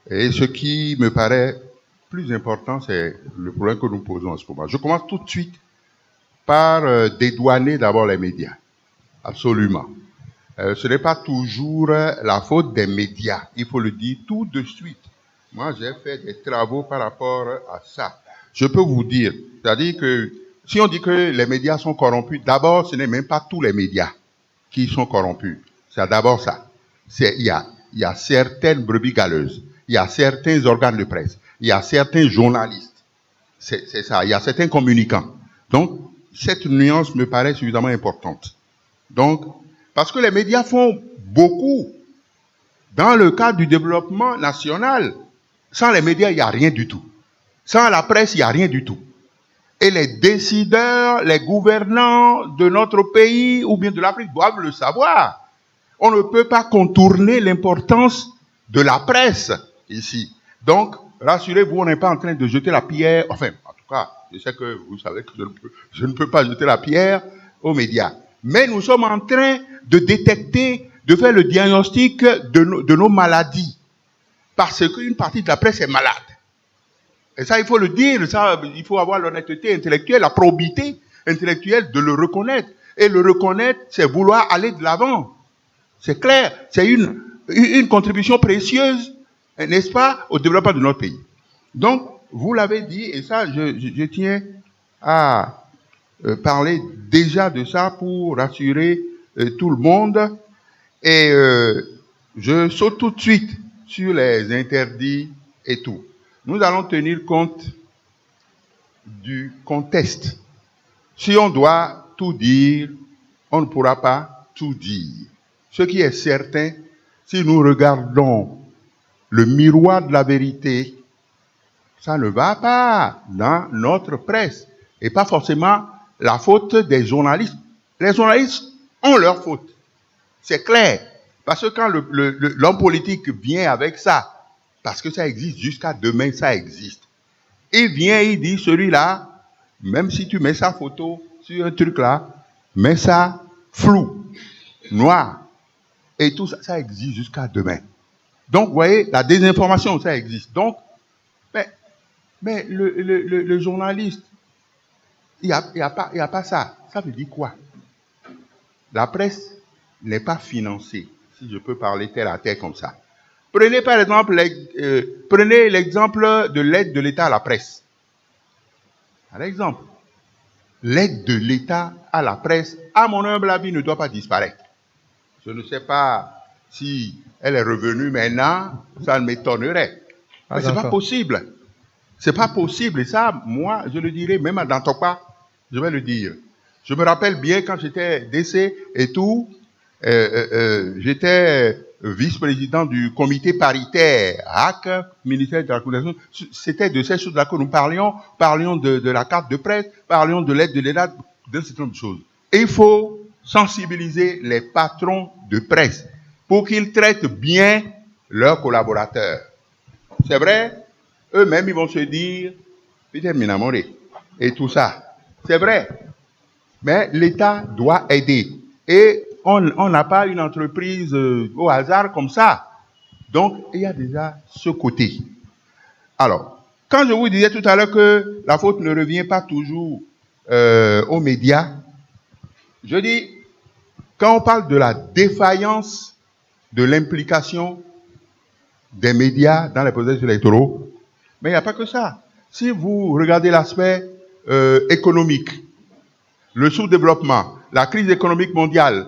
Et ce qui me paraît plus important, c'est le problème que nous posons en ce moment. Je commence tout de suite par dédouaner d'abord les médias. Absolument. Ce n'est pas toujours la faute des médias. Il faut le dire tout de suite. Moi, j'ai fait des travaux par rapport à ça. Je peux vous dire, c'est-à-dire que si on dit que les médias sont corrompus, d'abord, ce n'est même pas tous les médias qui sont corrompus. C'est d'abord ça. Il y a certaines brebis galeuses, il y a certains organes de presse, il y a certains journalistes. C'est ça. Il y a certains communicants. Donc, cette nuance me paraît suffisamment importante. Donc, parce que les médias font beaucoup dans le cadre du développement national. Sans les médias, il n'y a rien du tout. Sans la presse, il n'y a rien du tout. Et les décideurs, les gouvernants de notre pays ou bien de l'Afrique doivent le savoir. On ne peut pas contourner l'importance de la presse ici. Donc, rassurez-vous, on n'est pas en train de jeter la pierre. Enfin, en tout cas, je sais que vous savez que je ne peux pas jeter la pierre aux médias. Mais nous sommes en train de détecter, de faire le diagnostic de nos maladies. Parce qu'une partie de la presse est malade. Et ça, il faut le dire, ça, il faut avoir l'honnêteté intellectuelle, la probité intellectuelle de le reconnaître. Et le reconnaître, c'est vouloir aller de l'avant. C'est clair, c'est une contribution précieuse, n'est-ce pas, au développement de notre pays. Donc, vous l'avez dit, et ça, je tiens à parler déjà de ça pour rassurer tout le monde. Et je saute tout de suite sur les interdits et tout. Nous allons tenir compte du contexte. Si on doit tout dire, on ne pourra pas tout dire. Ce qui est certain, si nous regardons le miroir de la vérité, ça ne va pas dans notre presse. Et pas forcément la faute des journalistes. Les journalistes ont leur faute. C'est clair. Parce que quand l'homme politique vient avec ça, parce que ça existe jusqu'à demain, ça existe. Il vient, il dit, celui-là, même si tu mets sa photo sur un truc là, mets ça flou, noir. Et tout ça, ça existe jusqu'à demain. Donc, vous voyez, la désinformation, ça existe. Donc, mais le journaliste, il n'y a pas ça. Ça veut dire quoi? La presse n'est pas financée, si je peux parler terre à terre comme ça. Prenez par exemple l'exemple de l'aide de l'État à la presse. Par exemple, l'aide de l'État à la presse, à mon humble avis, ne doit pas disparaître. Je ne sais pas si elle est revenue maintenant, ça m'étonnerait. Mais c'est pas possible. C'est pas possible. Et ça, moi, je le dirais, même dans Tokpa, je vais le dire. Je me rappelle bien quand j'étais DC et tout, j'étais vice-président du comité paritaire HAC, ministère de la Communication. C'était de ces choses-là que nous parlions de la carte de presse, parlions de l'aide de l'État, d'un certain nombre de choses. Et il faut sensibiliser les patrons de presse pour qu'ils traitent bien leurs collaborateurs. C'est vrai, eux-mêmes, ils vont se dire, Peter Minamore, et tout ça. C'est vrai. Mais l'État doit aider. Et on n'a pas une entreprise au hasard comme ça. Donc, il y a déjà ce côté. Alors, quand je vous disais tout à l'heure que la faute ne revient pas toujours aux médias, je dis, quand on parle de la défaillance de l'implication des médias dans les processus électoraux, mais il n'y a pas que ça. Si vous regardez l'aspect économique, le sous-développement, la crise économique mondiale,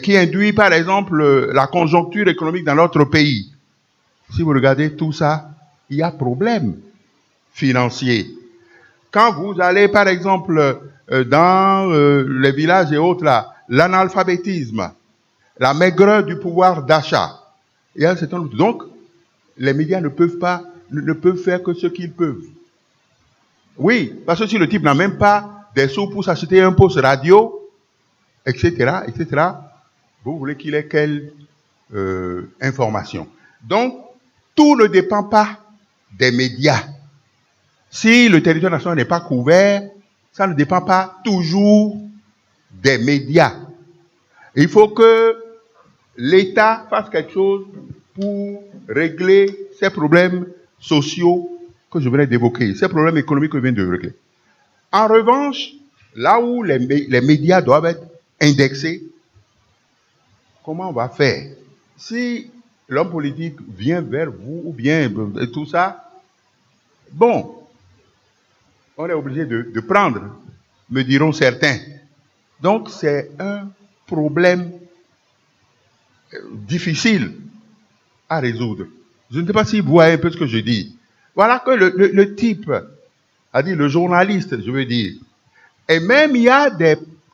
qui induit par exemple la conjoncture économique dans notre pays, si vous regardez tout ça, il y a problème financier. Quand vous allez par exemple dans les villages et autres là, l'analphabétisme, la maigreur du pouvoir d'achat, il y a un certain nombre. Donc, les médias ne peuvent faire que ce qu'ils peuvent. Oui, parce que si le type n'a même pas des sous pour s'acheter un poste radio, etc., vous voulez qu'il ait quelle information? Donc, tout ne dépend pas des médias. Si le territoire national n'est pas couvert, ça ne dépend pas toujours des médias. Il faut que l'État fasse quelque chose pour régler ces problèmes sociaux que je venais d'évoquer, ces problèmes économiques que je viens de régler. En revanche, là où les médias doivent être indexés, comment on va faire? Si l'homme politique vient vers vous, ou bien tout ça, bon, on est obligé de prendre, me diront certains. Donc, c'est un problème difficile à résoudre. Je ne sais pas si vous voyez un peu ce que je dis. Voilà que le type, c'est-à-dire le journaliste, je veux dire, et même il y a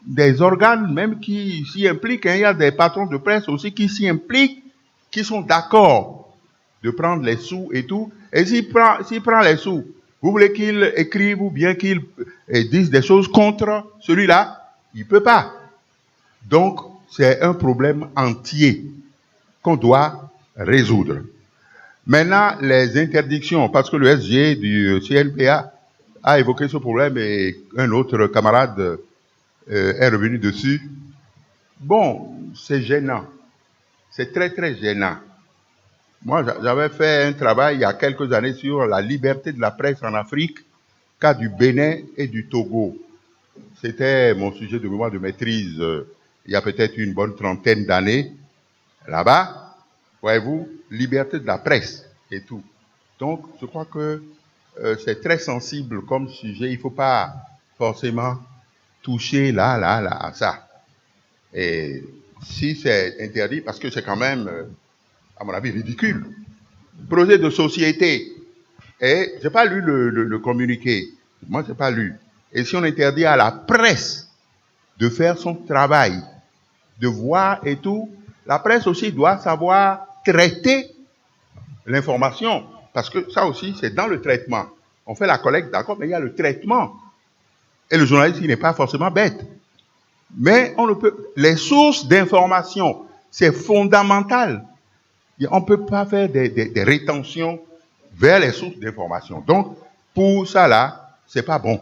des organes même qui s'y impliquent, hein, il y a des patrons de presse aussi qui s'y impliquent, qui sont d'accord de prendre les sous et tout. Et s'il prend les sous, vous voulez qu'il écrive ou bien qu'il dise des choses contre celui-là, il ne peut pas. Donc, c'est un problème entier qu'on doit résoudre. Maintenant, les interdictions, parce que le SG du CNPA a évoqué ce problème et un autre camarade est revenu dessus. Bon, c'est gênant. C'est très, très gênant. Moi, j'avais fait un travail il y a quelques années sur la liberté de la presse en Afrique, cas du Bénin et du Togo. C'était mon sujet de mémoire de maîtrise il y a peut-être une bonne trentaine d'années. Là-bas, voyez-vous, liberté de la presse et tout. Donc, je crois que c'est très sensible comme sujet. Il ne faut pas forcément toucher là, à ça. Et si c'est interdit, parce que c'est quand même, à mon avis, ridicule. Projet de société. Et je n'ai pas lu le communiqué. Moi, je n'ai pas lu. Et si on interdit à la presse de faire son travail, de voir et tout, la presse aussi doit savoir traiter l'information. Parce que ça aussi, c'est dans le traitement. On fait la collecte, d'accord, mais il y a le traitement. Et le journaliste, il n'est pas forcément bête. Mais on ne peut... Les sources d'information, c'est fondamental. On ne peut pas faire des rétentions vers les sources d'information. Donc, pour ça là, c'est pas bon.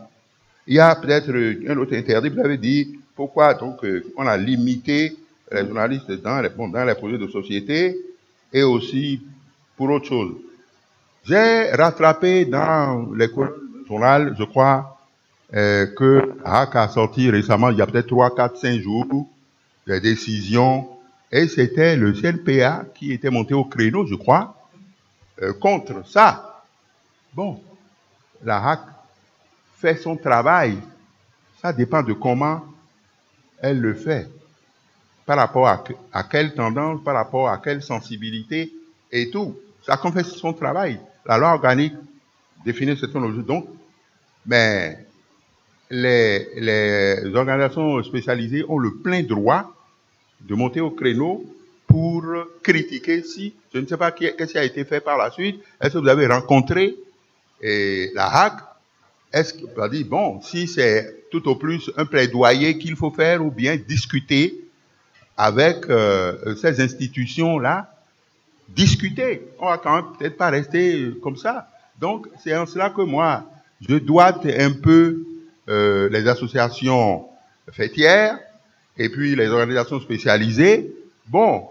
Il y a peut-être un autre interdit, vous avez dit, pourquoi donc on a limité les journalistes dans les projets de société et aussi pour autre chose. J'ai rattrapé dans les journal, je crois, que HAC a sorti récemment, il y a peut-être 3, 4, 5 jours, des décisions, et c'était le CNPA qui était monté au créneau, je crois, contre ça. Bon, la HAC fait son travail, ça dépend de comment elle le fait, par rapport à quelle tendance, par rapport à quelle sensibilité et tout. Ça fait son travail. La loi organique définit certaines choses. Donc, mais les organisations spécialisées ont le plein droit de monter au créneau pour critiquer si, je ne sais pas qu'est-ce qui a été fait par la suite, est-ce que vous avez rencontré la HAC, est-ce que, vous dit, bon, si c'est tout au plus un plaidoyer qu'il faut faire ou bien discuter avec ces institutions-là, discuter. On va quand même peut-être pas rester comme ça. Donc, c'est en cela que moi, je dois un peu les associations fêtières et puis les organisations spécialisées. Bon,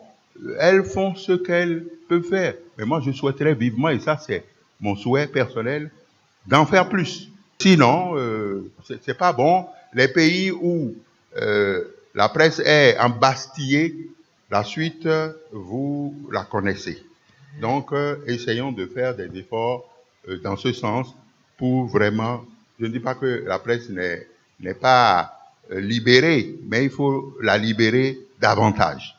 elles font ce qu'elles peuvent faire. Mais moi, je souhaiterais vivement, et ça, c'est mon souhait personnel, d'en faire plus. Sinon, c'est pas bon. Les pays où la presse est embastillée, la suite, vous la connaissez. Donc, essayons de faire des efforts dans ce sens pour vraiment, je ne dis pas que la presse n'est pas libérée, mais il faut la libérer davantage.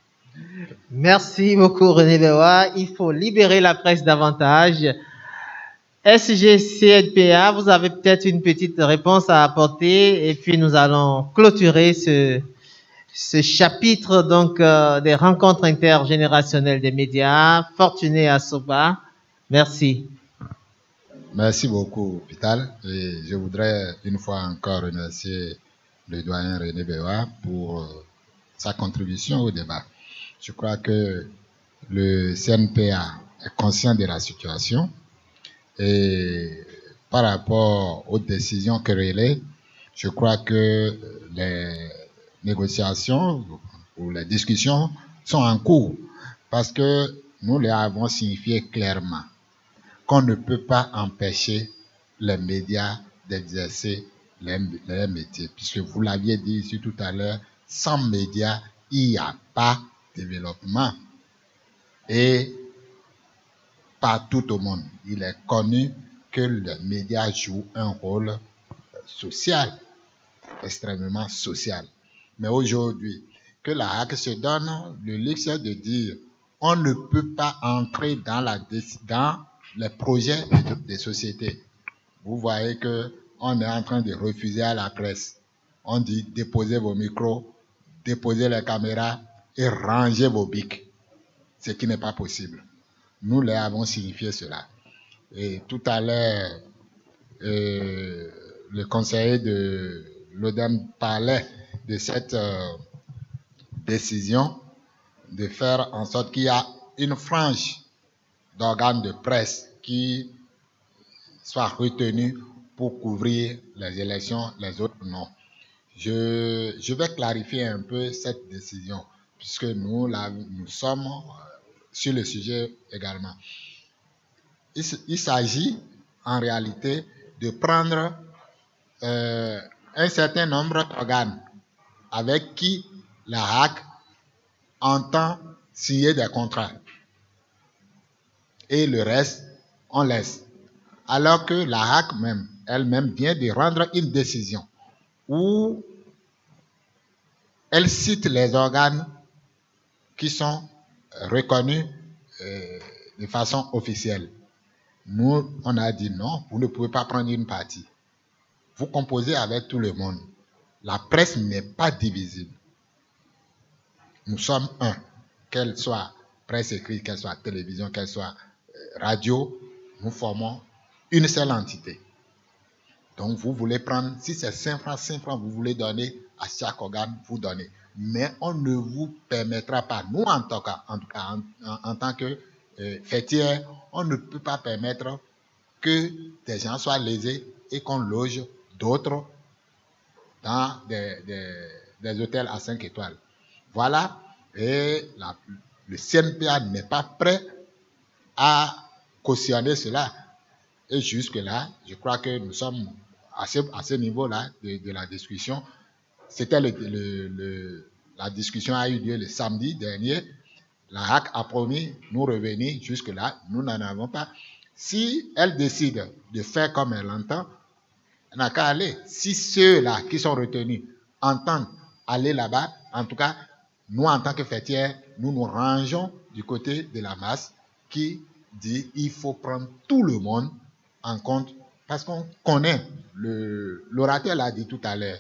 Merci beaucoup René Bewa. Il faut libérer la presse davantage. SGCNPA, vous avez peut-être une petite réponse à apporter et puis nous allons clôturer ce chapitre donc des rencontres intergénérationnelles des médias. Fortuné Asoba, merci. Merci beaucoup, Vital. Et je voudrais une fois encore remercier le doyen René Bewa pour sa contribution au débat. Je crois que le CNPA est conscient de la situation et par rapport aux décisions querellées, je crois que les négociations ou les discussions sont en cours parce que nous les avons signifié clairement qu'on ne peut pas empêcher les médias d'exercer les métiers. Puisque vous l'aviez dit ici tout à l'heure, sans médias, il n'y a pas de développement. Et partout au monde, il est connu que les médias jouent un rôle social, extrêmement social. Mais aujourd'hui, que la HAC se donne le luxe de dire on ne peut pas entrer dans les projets des sociétés. Vous voyez qu'on est en train de refuser à la presse. On dit déposez vos micros, déposez les caméras et rangez vos bics. Ce qui n'est pas possible. Nous leur avons signifié cela. Et tout à l'heure, le conseiller de l'ODEM parlait de cette décision de faire en sorte qu'il y a une frange d'organes de presse qui soit retenue pour couvrir les élections, les autres non. Je vais clarifier un peu cette décision, puisque nous sommes sur le sujet également. Il s'agit en réalité de prendre un certain nombre d'organes avec qui la HAC entend signer des contrats. Et le reste, on laisse. Alors que la HAC elle-même vient de rendre une décision où elle cite les organes qui sont reconnus de façon officielle. Nous, on a dit non, vous ne pouvez pas prendre une partie. Vous composez avec tout le monde. La presse n'est pas divisible. Nous sommes un, qu'elle soit presse écrite, qu'elle soit télévision, qu'elle soit radio, nous formons une seule entité. Donc vous voulez prendre, si c'est 5 francs, vous voulez donner à chaque organe, vous donnez. Mais on ne vous permettra pas, nous en tout cas, en tant que fêtière, on ne peut pas permettre que des gens soient lésés et qu'on loge d'autres dans des hôtels à 5 étoiles. Voilà, et le CNPA n'est pas prêt à cautionner cela. Et jusque-là, je crois que nous sommes à ce niveau-là de la discussion. C'était la discussion a eu lieu le samedi dernier. La HAC a promis nous revenir. Jusque-là, nous n'en avons pas. Si elle décide de faire comme elle entend, elle n'a qu'à aller. Si ceux-là qui sont retenus entendent aller là-bas, en tout cas, nous, en tant que fêtières, nous nous rangeons du côté de la masse qui dit qu'il faut prendre tout le monde en compte parce qu'on connaît, l'orateur l'a dit tout à l'heure,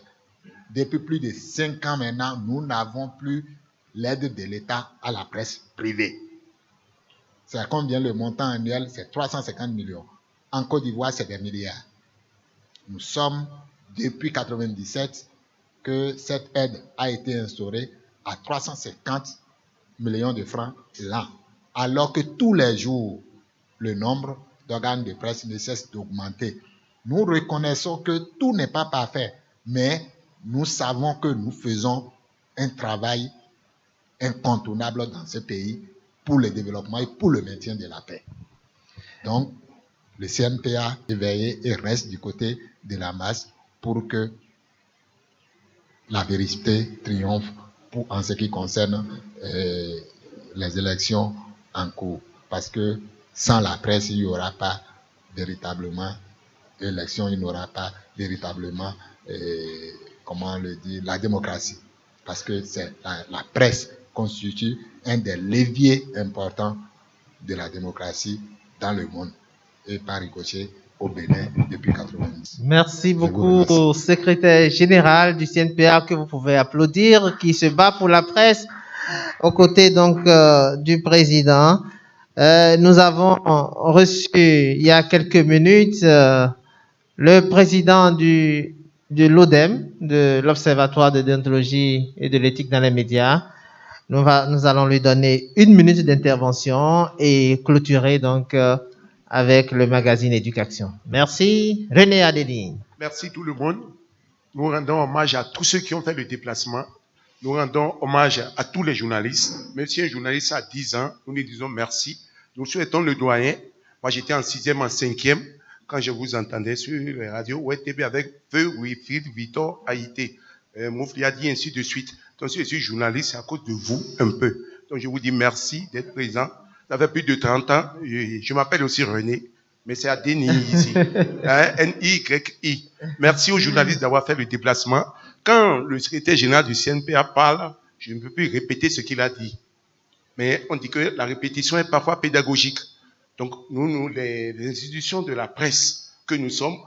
depuis plus de 5 ans maintenant, nous n'avons plus l'aide de l'État à la presse privée. C'est combien le montant annuel? C'est 350 millions. En Côte d'Ivoire, c'est des milliards. Nous sommes, depuis 1997, que cette aide a été instaurée à 350 millions de francs l'an. Alors que tous les jours, le nombre d'organes de presse ne cesse d'augmenter. Nous reconnaissons que tout n'est pas parfait, mais nous savons que nous faisons un travail incontournable dans ce pays pour le développement et pour le maintien de la paix. Donc, le CNPA est veillé et reste du côté de la masse pour que la vérité triomphe en ce qui concerne les élections en cours. Parce que sans la presse, il n'y aura pas véritablement élection, il n'y aura pas véritablement, comment le dire, la démocratie. Parce que la presse constitue un des leviers importants de la démocratie dans le monde et par ricochet au Bénin depuis 1990. Merci beaucoup au secrétaire général du CNPA que vous pouvez applaudir, qui se bat pour la presse aux côtés donc du président. Nous avons reçu il y a quelques minutes le président de l'ODEM, de l'Observatoire de déontologie et de l'éthique dans les médias. Nous allons lui donner 1 minute d'intervention et clôturer donc avec le magazine Éducation. Merci. René Adeline. Merci tout le monde. Nous rendons hommage à tous ceux qui ont fait le déplacement. Nous rendons hommage à tous les journalistes. Même si un journaliste a 10 ans, nous lui disons merci. Nous souhaitons le doyen. Moi, j'étais en 6e, en 5e. quand je vous entendais sur les radios OTB avec Feu, Wilfried, Victor, Haïté, Moufli a dit ainsi de suite. Donc, si je suis journaliste, c'est à cause de vous, un peu. Donc, je vous dis merci d'être présent. Ça fait plus de 30 ans. Je m'appelle aussi René, mais c'est à Denis ici. N-Y-I. Merci aux journalistes d'avoir fait le déplacement. Quand le secrétaire général du CNPA parle, je ne peux plus répéter ce qu'il a dit. Mais on dit que la répétition est parfois pédagogique. Donc, nous, les institutions de la presse que nous sommes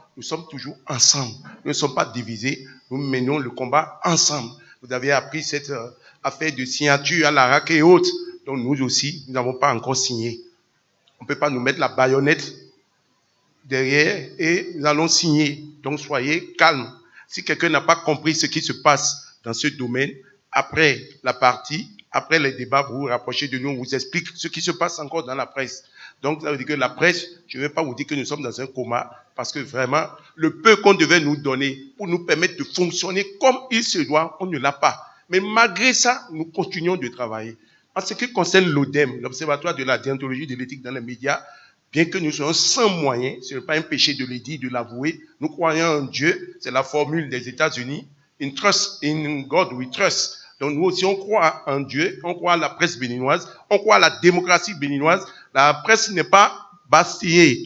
toujours ensemble. Nous ne sommes pas divisés. Nous menons le combat ensemble. Vous avez appris cette affaire de signature à l'ARAC et autres. Donc, nous aussi, nous n'avons pas encore signé. On ne peut pas nous mettre la baïonnette derrière et nous allons signer. Donc, soyez calmes. Si quelqu'un n'a pas compris ce qui se passe dans ce domaine, après la partie, après les débats, vous vous rapprochez de nous, on vous explique ce qui se passe encore dans la presse. Donc, ça veut dire que la presse, je ne vais pas vous dire que nous sommes dans un coma, parce que vraiment, le peu qu'on devait nous donner pour nous permettre de fonctionner comme il se doit, on ne l'a pas. Mais malgré ça, nous continuons de travailler. En ce qui concerne l'ODEM, l'Observatoire de la déontologie et de l'éthique dans les médias, bien que nous soyons sans moyens, ce n'est pas un péché de le dire, de l'avouer, nous croyons en Dieu, c'est la formule des États-Unis, in trust, in God we trust. Donc nous aussi, on croit en Dieu, on croit à la presse béninoise, on croit à la démocratie béninoise. La presse n'est pas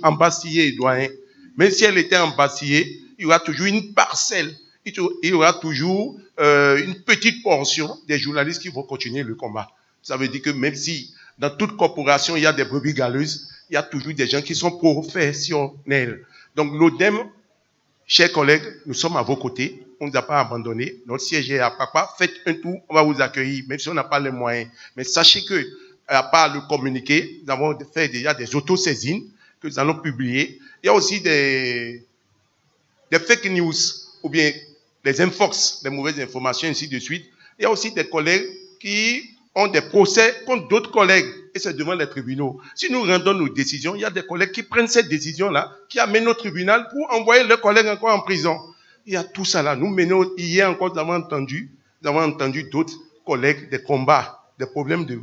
embastillée, doyen. Même si elle était embastillée, il y aura toujours une parcelle, il y aura toujours une petite portion des journalistes qui vont continuer le combat. Ça veut dire que même si dans toute corporation, il y a des brebis galeuses, il y a toujours des gens qui sont professionnels. Donc l'ODEM, chers collègues, nous sommes à vos côtés. On ne nous a pas abandonnés. Notre siège est à Papa. Faites un tour, on va vous accueillir, même si on n'a pas les moyens. Mais sachez que, à part le communiqué, nous avons fait déjà des autosaisines que nous allons publier. Il y a aussi des fake news, ou bien des infox, des mauvaises informations, ainsi de suite. Il y a aussi des collègues qui ont des procès contre d'autres collègues, et c'est devant les tribunaux. Si nous rendons nos décisions, il y a des collègues qui prennent cette décision-là, qui amènent au tribunal pour envoyer leurs collègues encore en prison. Il y a tout ça là. Nous menons, hier encore, nous avons entendu d'autres collègues, des combats, des problèmes de...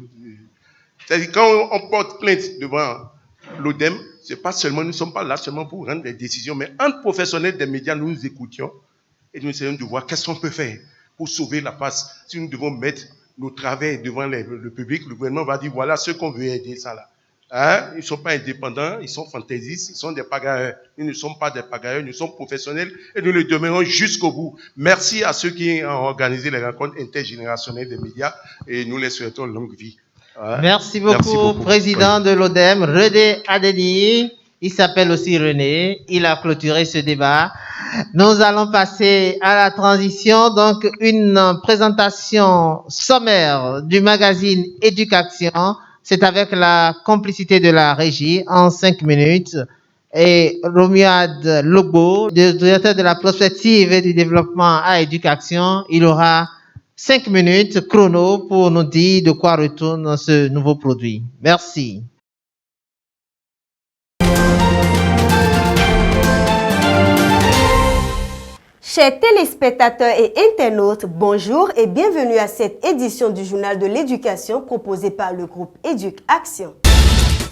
C'est-à-dire, quand on porte plainte devant l'ODEM, c'est pas seulement, nous ne sommes pas là seulement pour rendre des décisions, mais entre professionnels des médias, nous nous écoutions et nous essayons de voir qu'est-ce qu'on peut faire pour sauver la face. Si nous devons mettre nos travers devant le public, le gouvernement va dire voilà ce qu'on veut aider, ça là. Hein? Ils ne sont pas indépendants, ils sont fantaisistes, ils sont des pagailleurs. Nous ne sommes pas des pagailleurs, nous sommes professionnels et nous le demeurons jusqu'au bout. Merci à ceux qui ont organisé les rencontres intergénérationnelles des médias et nous les souhaitons longue vie. Hein? Merci beaucoup, président de l'ODEM, René Adeni. Il s'appelle aussi René. Il a clôturé ce débat. Nous allons passer à la transition. Donc, une présentation sommaire du magazine Éducation. C'est avec la complicité de la régie en 5 minutes. Et Romuald Lobo, directeur de la prospective et du développement à Éducation, il aura 5 minutes chrono pour nous dire de quoi retourne ce nouveau produit. Merci. Chers téléspectateurs et internautes, bonjour et bienvenue à cette édition du Journal de l'éducation proposée par le groupe Éducation.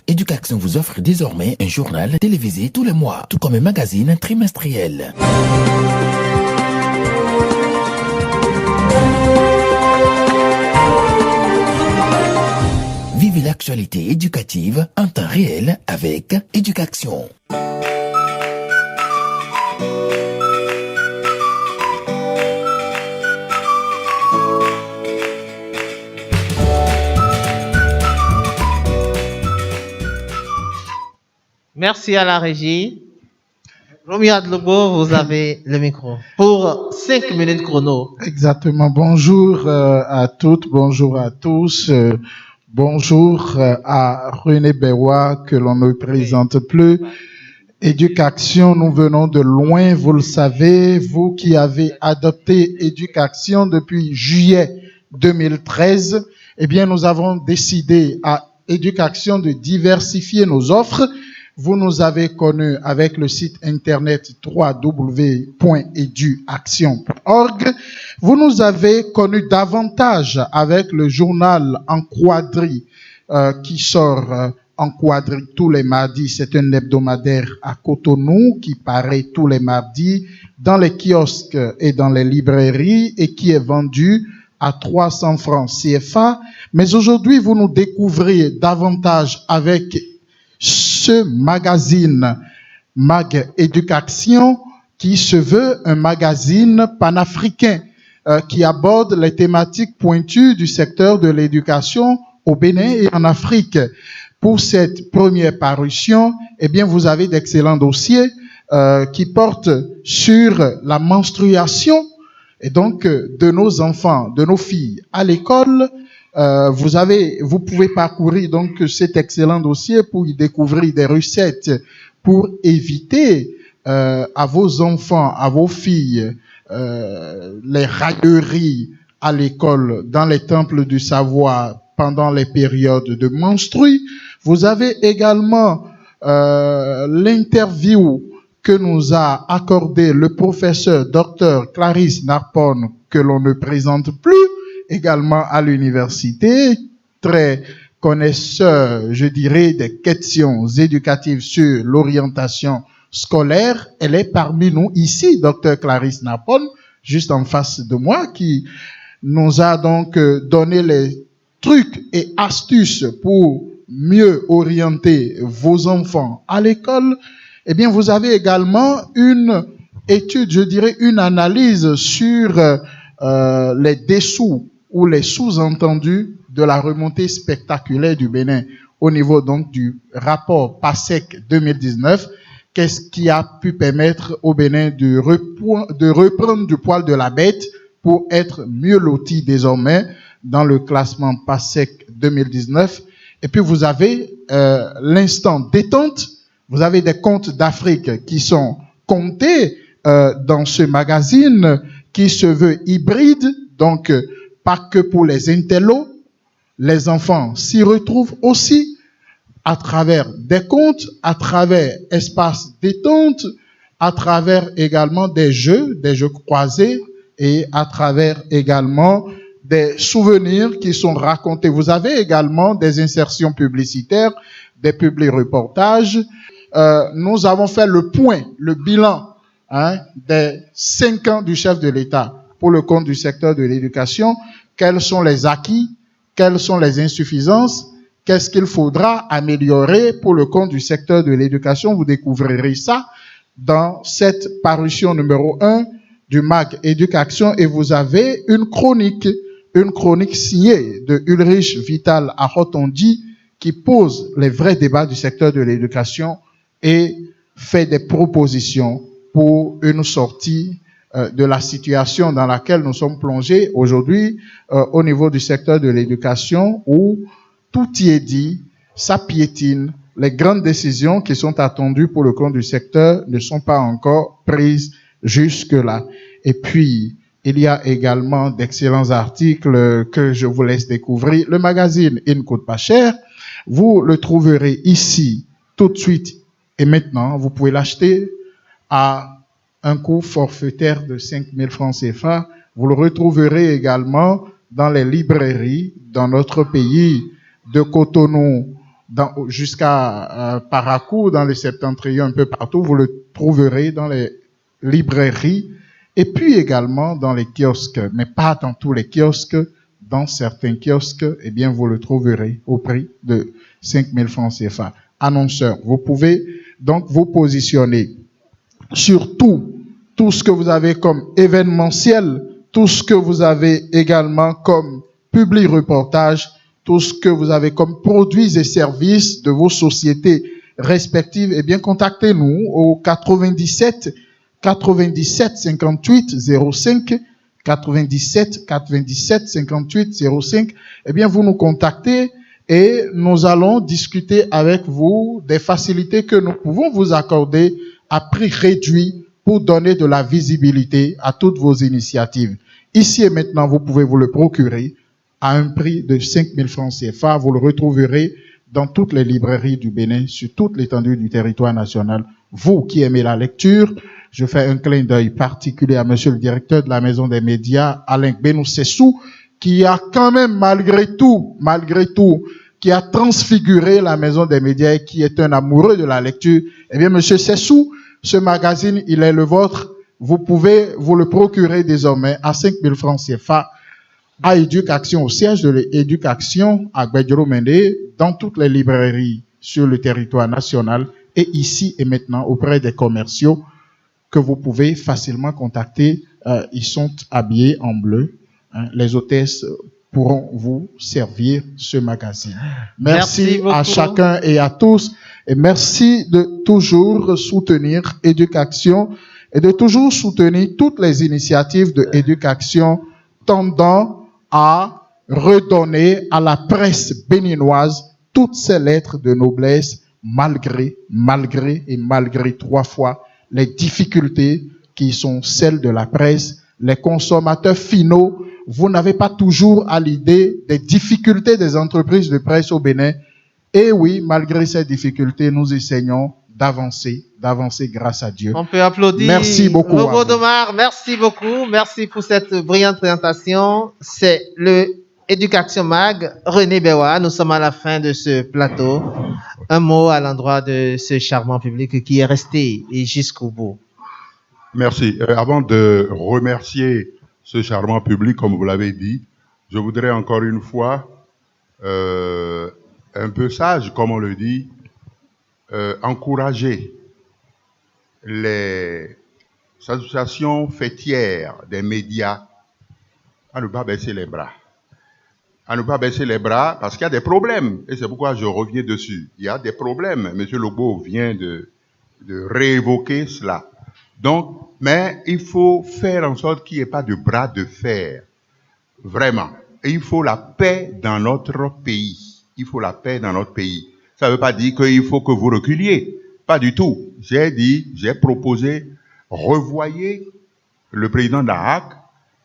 Éducation vous offre désormais un journal télévisé tous les mois, tout comme un magazine trimestriel. Vivez l'actualité éducative en temps réel avec Éducation. Merci à la régie. Romuald Lobo, vous avez le micro pour 5 minutes chrono. Exactement. Bonjour à toutes, bonjour à tous. Bonjour à René Bewa, que l'on ne présente plus. Éducation, nous venons de loin, vous le savez, vous qui avez adopté Éducation depuis juillet 2013, eh bien, nous avons décidé à Éducation de diversifier nos offres. Vous nous avez connus avec le site internet www.eduaction.org. Vous nous avez connus davantage avec le journal en quadri qui sort encadré tous les mardis. C'est un hebdomadaire à Cotonou qui paraît tous les mardis dans les kiosques et dans les librairies et qui est vendu à 300 francs CFA. Mais aujourd'hui, vous nous découvrez davantage avec ce magazine Mag Éducation qui se veut un magazine panafricain qui aborde les thématiques pointues du secteur de l'éducation au Bénin et en Afrique. Pour cette première parution, eh bien, vous avez d'excellents dossiers qui portent sur la menstruation et donc de nos enfants, de nos filles à l'école. Vous pouvez parcourir donc cet excellent dossier pour y découvrir des recettes pour éviter à vos enfants, à vos filles, les railleries à l'école, dans les temples du savoir pendant les périodes de menstrues. Vous avez également l'interview que nous a accordé le professeur Dr Clarisse Narbonne, que l'on ne présente plus, également à l'université, très connaisseur, je dirais, des questions éducatives sur l'orientation scolaire. Elle est parmi nous ici, Dr Clarisse Narbonne, juste en face de moi, qui nous a donc donné les trucs et astuces pour mieux orienter vos enfants à l'école. Eh bien, vous avez également une étude, je dirais, une analyse sur les dessous ou les sous-entendus de la remontée spectaculaire du Bénin au niveau donc du rapport PASEC 2019. Qu'est-ce qui a pu permettre au Bénin de reprendre du poil de la bête pour être mieux loti désormais dans le classement PASEC 2019. Et puis vous avez l'instant détente. Vous avez des contes d'Afrique qui sont comptés dans ce magazine qui se veut hybride, donc pas que pour les intellos. Les enfants s'y retrouvent aussi à travers des contes, à travers espaces détente, à travers également des jeux croisés et à travers également des souvenirs qui sont racontés. Vous avez également des insertions publicitaires, des publi-reportages. Nous avons fait le point, le bilan des 5 ans du chef de l'État pour le compte du secteur de l'éducation. Quels sont les acquis? Quelles sont les insuffisances? Qu'est-ce qu'il faudra améliorer pour le compte du secteur de l'éducation? Vous découvrirez ça dans cette parution numéro 1 du MAG Éducation et vous avez une chronique signée de Ulrich Vital Arotondi qui pose les vrais débats du secteur de l'éducation et fait des propositions pour une sortie de la situation dans laquelle nous sommes plongés aujourd'hui au niveau du secteur de l'éducation où tout y est dit, ça piétine. Les grandes décisions qui sont attendues pour le compte du secteur ne sont pas encore prises jusque-là. Et puis, il y a également d'excellents articles que je vous laisse découvrir. Le magazine Il ne coûte pas cher. Vous le trouverez ici tout de suite et maintenant. Vous pouvez l'acheter à un coût forfaitaire de 5 000 francs CFA. Vous le retrouverez également dans les librairies dans notre pays, de Cotonou jusqu'à Parakou, dans le septentrion, un peu partout. Vous le trouverez dans les librairies et puis également dans les kiosques, mais pas dans tous les kiosques. Dans certains kiosques, eh bien, vous le trouverez au prix de 5 000 francs CFA. Annonceur, vous pouvez donc vous positionner sur tout ce que vous avez comme événementiel, tout ce que vous avez également comme public reportage, tout ce que vous avez comme produits et services de vos sociétés respectives, eh bien, contactez-nous au 97 58 05 97 58 05. Eh bien, vous nous contactez et nous allons discuter avec vous des facilités que nous pouvons vous accorder à prix réduit pour donner de la visibilité à toutes vos initiatives. Ici et maintenant, vous pouvez vous le procurer à un prix de 5 000 francs CFA. Vous le retrouverez dans toutes les librairies du Bénin, sur toute l'étendue du territoire national. Vous qui aimez la lecture, je fais un clin d'œil particulier à monsieur le directeur de la Maison des médias, Alain Benoussessou, qui a quand même, malgré tout, qui a transfiguré la Maison des médias et qui est un amoureux de la lecture. Eh bien, monsieur Sessou, ce magazine, il est le vôtre. Vous pouvez vous le procurer désormais à 5 000 francs CFA à Éducation, au siège de l'Éducation à Gbedjoro-Mende, dans toutes les librairies sur le territoire national et ici et maintenant auprès des commerciaux que vous pouvez facilement contacter. Ils sont habillés en bleu. Les hôtesses pourront vous servir ce magazine. Merci à chacun et à tous. Et merci de toujours soutenir Éducation et de toujours soutenir toutes les initiatives de Éducation tendant à redonner à la presse béninoise toutes ses lettres de noblesse, malgré 3 fois les difficultés qui sont celles de la presse. Les consommateurs finaux, vous n'avez pas toujours à l'idée des difficultés des entreprises de presse au Bénin. Et oui, malgré ces difficultés, nous essayons d'avancer grâce à Dieu. On peut applaudir. Merci beaucoup. Domar, merci beaucoup. Merci pour cette brillante présentation. C'est le Éducation Mag, René Bewa. Nous sommes à la fin de ce plateau. Un mot à l'endroit de ce charmant public qui est resté jusqu'au bout. Merci. Avant de remercier ce charmant public, comme vous l'avez dit, je voudrais encore une fois, un peu sage, comme on le dit, encourager les associations fêtières des médias à ne pas baisser les bras. À ne pas baisser les bras parce qu'il y a des problèmes. Et c'est pourquoi je reviens dessus. Il y a des problèmes. Monsieur Lobo vient de réévoquer cela. Donc, mais il faut faire en sorte qu'il n'y ait pas de bras de fer. Vraiment. Et il faut la paix dans notre pays. Il faut la paix dans notre pays. Ça ne veut pas dire qu'il faut que vous reculiez. Pas du tout. J'ai proposé, revoyez le président de la HAC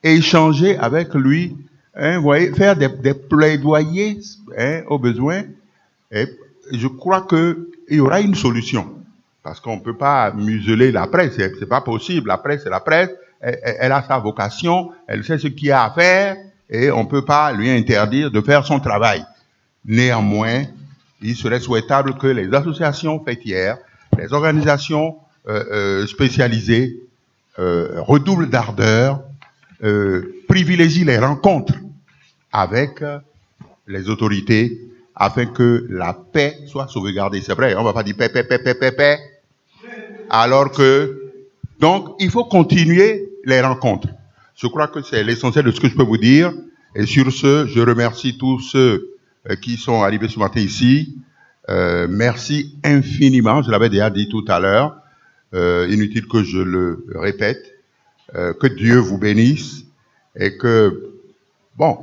et échanger avec lui, voyez, faire des plaidoyers au besoin. Et je crois qu'il y aura une solution. Parce qu'on ne peut pas museler la presse, c'est pas possible. La presse, c'est la presse. Elle a sa vocation, elle sait ce qu'il y a à faire et on ne peut pas lui interdire de faire son travail. Néanmoins, il serait souhaitable que les associations fêtières, les organisations spécialisées redoublent d'ardeur, privilégient les rencontres avec les autorités afin que la paix soit sauvegardée. C'est vrai, on ne va pas dire paix, alors que, donc, il faut continuer les rencontres. Je crois que c'est l'essentiel de ce que je peux vous dire. Et sur ce, je remercie tous ceux qui sont arrivés ce matin ici. Merci infiniment, je l'avais déjà dit tout à l'heure, inutile que je le répète, que Dieu vous bénisse et que, bon,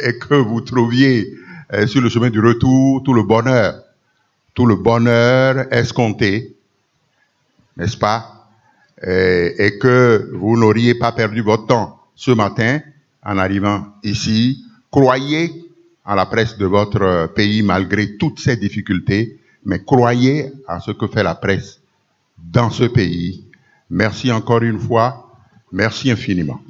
et que vous trouviez sur le chemin du retour tout le bonheur escompté, n'est-ce pas? Et que vous n'auriez pas perdu votre temps ce matin en arrivant ici. Croyez en la presse de votre pays malgré toutes ces difficultés, mais croyez en ce que fait la presse dans ce pays. Merci encore une fois. Merci infiniment.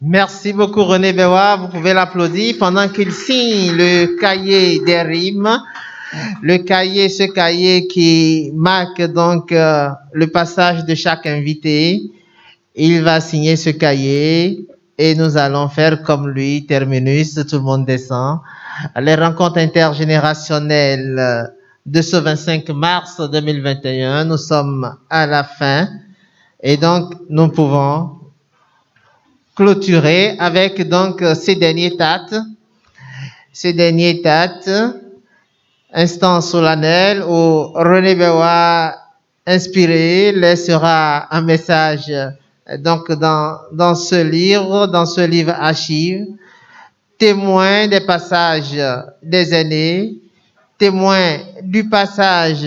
Merci beaucoup René Bewa. Vous pouvez l'applaudir pendant qu'il signe le cahier des rimes. Ce cahier qui marque donc le passage de chaque invité. Il va signer ce cahier et nous allons faire comme lui, terminus, tout le monde descend. Les rencontres intergénérationnelles de ce 25 mars 2021, nous sommes à la fin et donc nous pouvons clôturer avec donc ces derniers tates, instant solennel où René Bewa, inspiré, laissera un message donc dans ce livre archive, témoin des passages des aînés, témoin du passage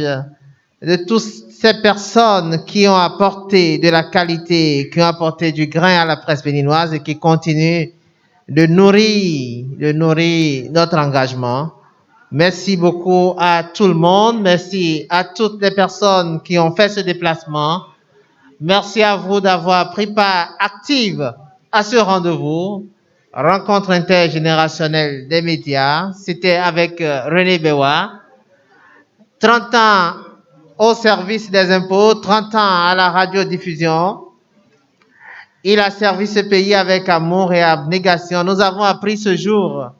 de toutes ces personnes qui ont apporté de la qualité, qui ont apporté du grain à la presse béninoise et qui continuent de nourrir notre engagement. Merci beaucoup à tout le monde. Merci à toutes les personnes qui ont fait ce déplacement. Merci à vous d'avoir pris part active à ce rendez-vous. rencontre intergénérationnelle des médias. C'était avec René Bewa. 30 ans au service des impôts, 30 ans à la radiodiffusion. Il a servi ce pays avec amour et abnégation. Nous avons appris ce jour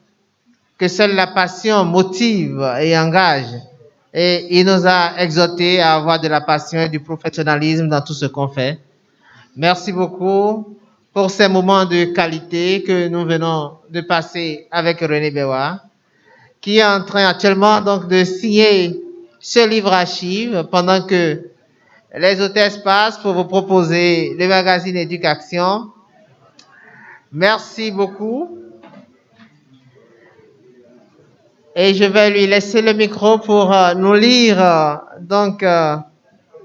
que seule la passion motive et engage. Et il nous a exhortés à avoir de la passion et du professionnalisme dans tout ce qu'on fait. Merci beaucoup pour ces moments de qualité que nous venons de passer avec René Bewa, qui est en train actuellement donc de signer ce livre archive pendant que les hôtesses passent pour vous proposer le magazine Éducation. Merci beaucoup. Et je vais lui laisser le micro pour nous lire donc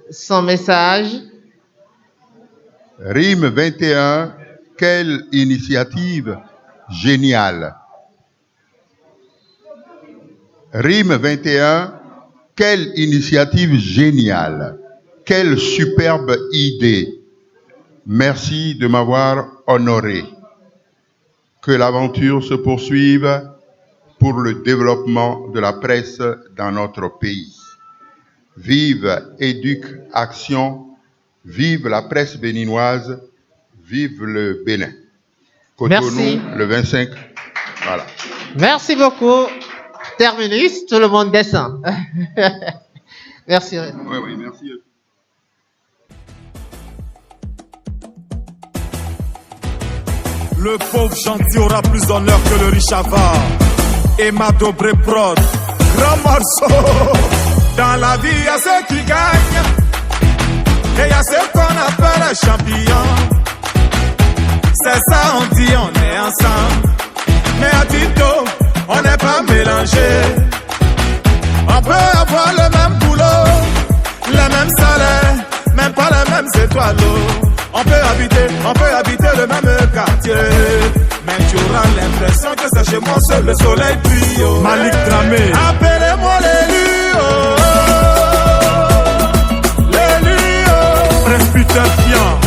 son message. Rime 21, quelle initiative géniale. Rime 21, quelle initiative géniale. Quelle superbe idée. Merci de m'avoir honoré. Que l'aventure se poursuive pour le développement de la presse dans notre pays. Vive Éduc-Action, vive la presse béninoise, vive le Bénin. Cotonou, merci. Le 25, voilà. Merci beaucoup. Terminus, tout le monde descend. Merci. Oui, merci. Le pauvre gentil aura plus d'honneur que le riche avare. Et ma dobré prod, grand morceau. Dans la vie, il y a ceux qui gagnent. Et il y a ceux qu'on appelle les champions. C'est ça, on dit, on est ensemble. Mais à Tito, on n'est pas mélangés. On peut avoir le même boulot, les mêmes salaires, même pas les mêmes étoiles. On peut habiter le même quartier. Mais tu auras l'impression que c'est chez moi seul le soleil brille. Oh. Malik Dramé. Appelez-moi l'élu. Oh. L'élu. Oh. Presbytère Fian.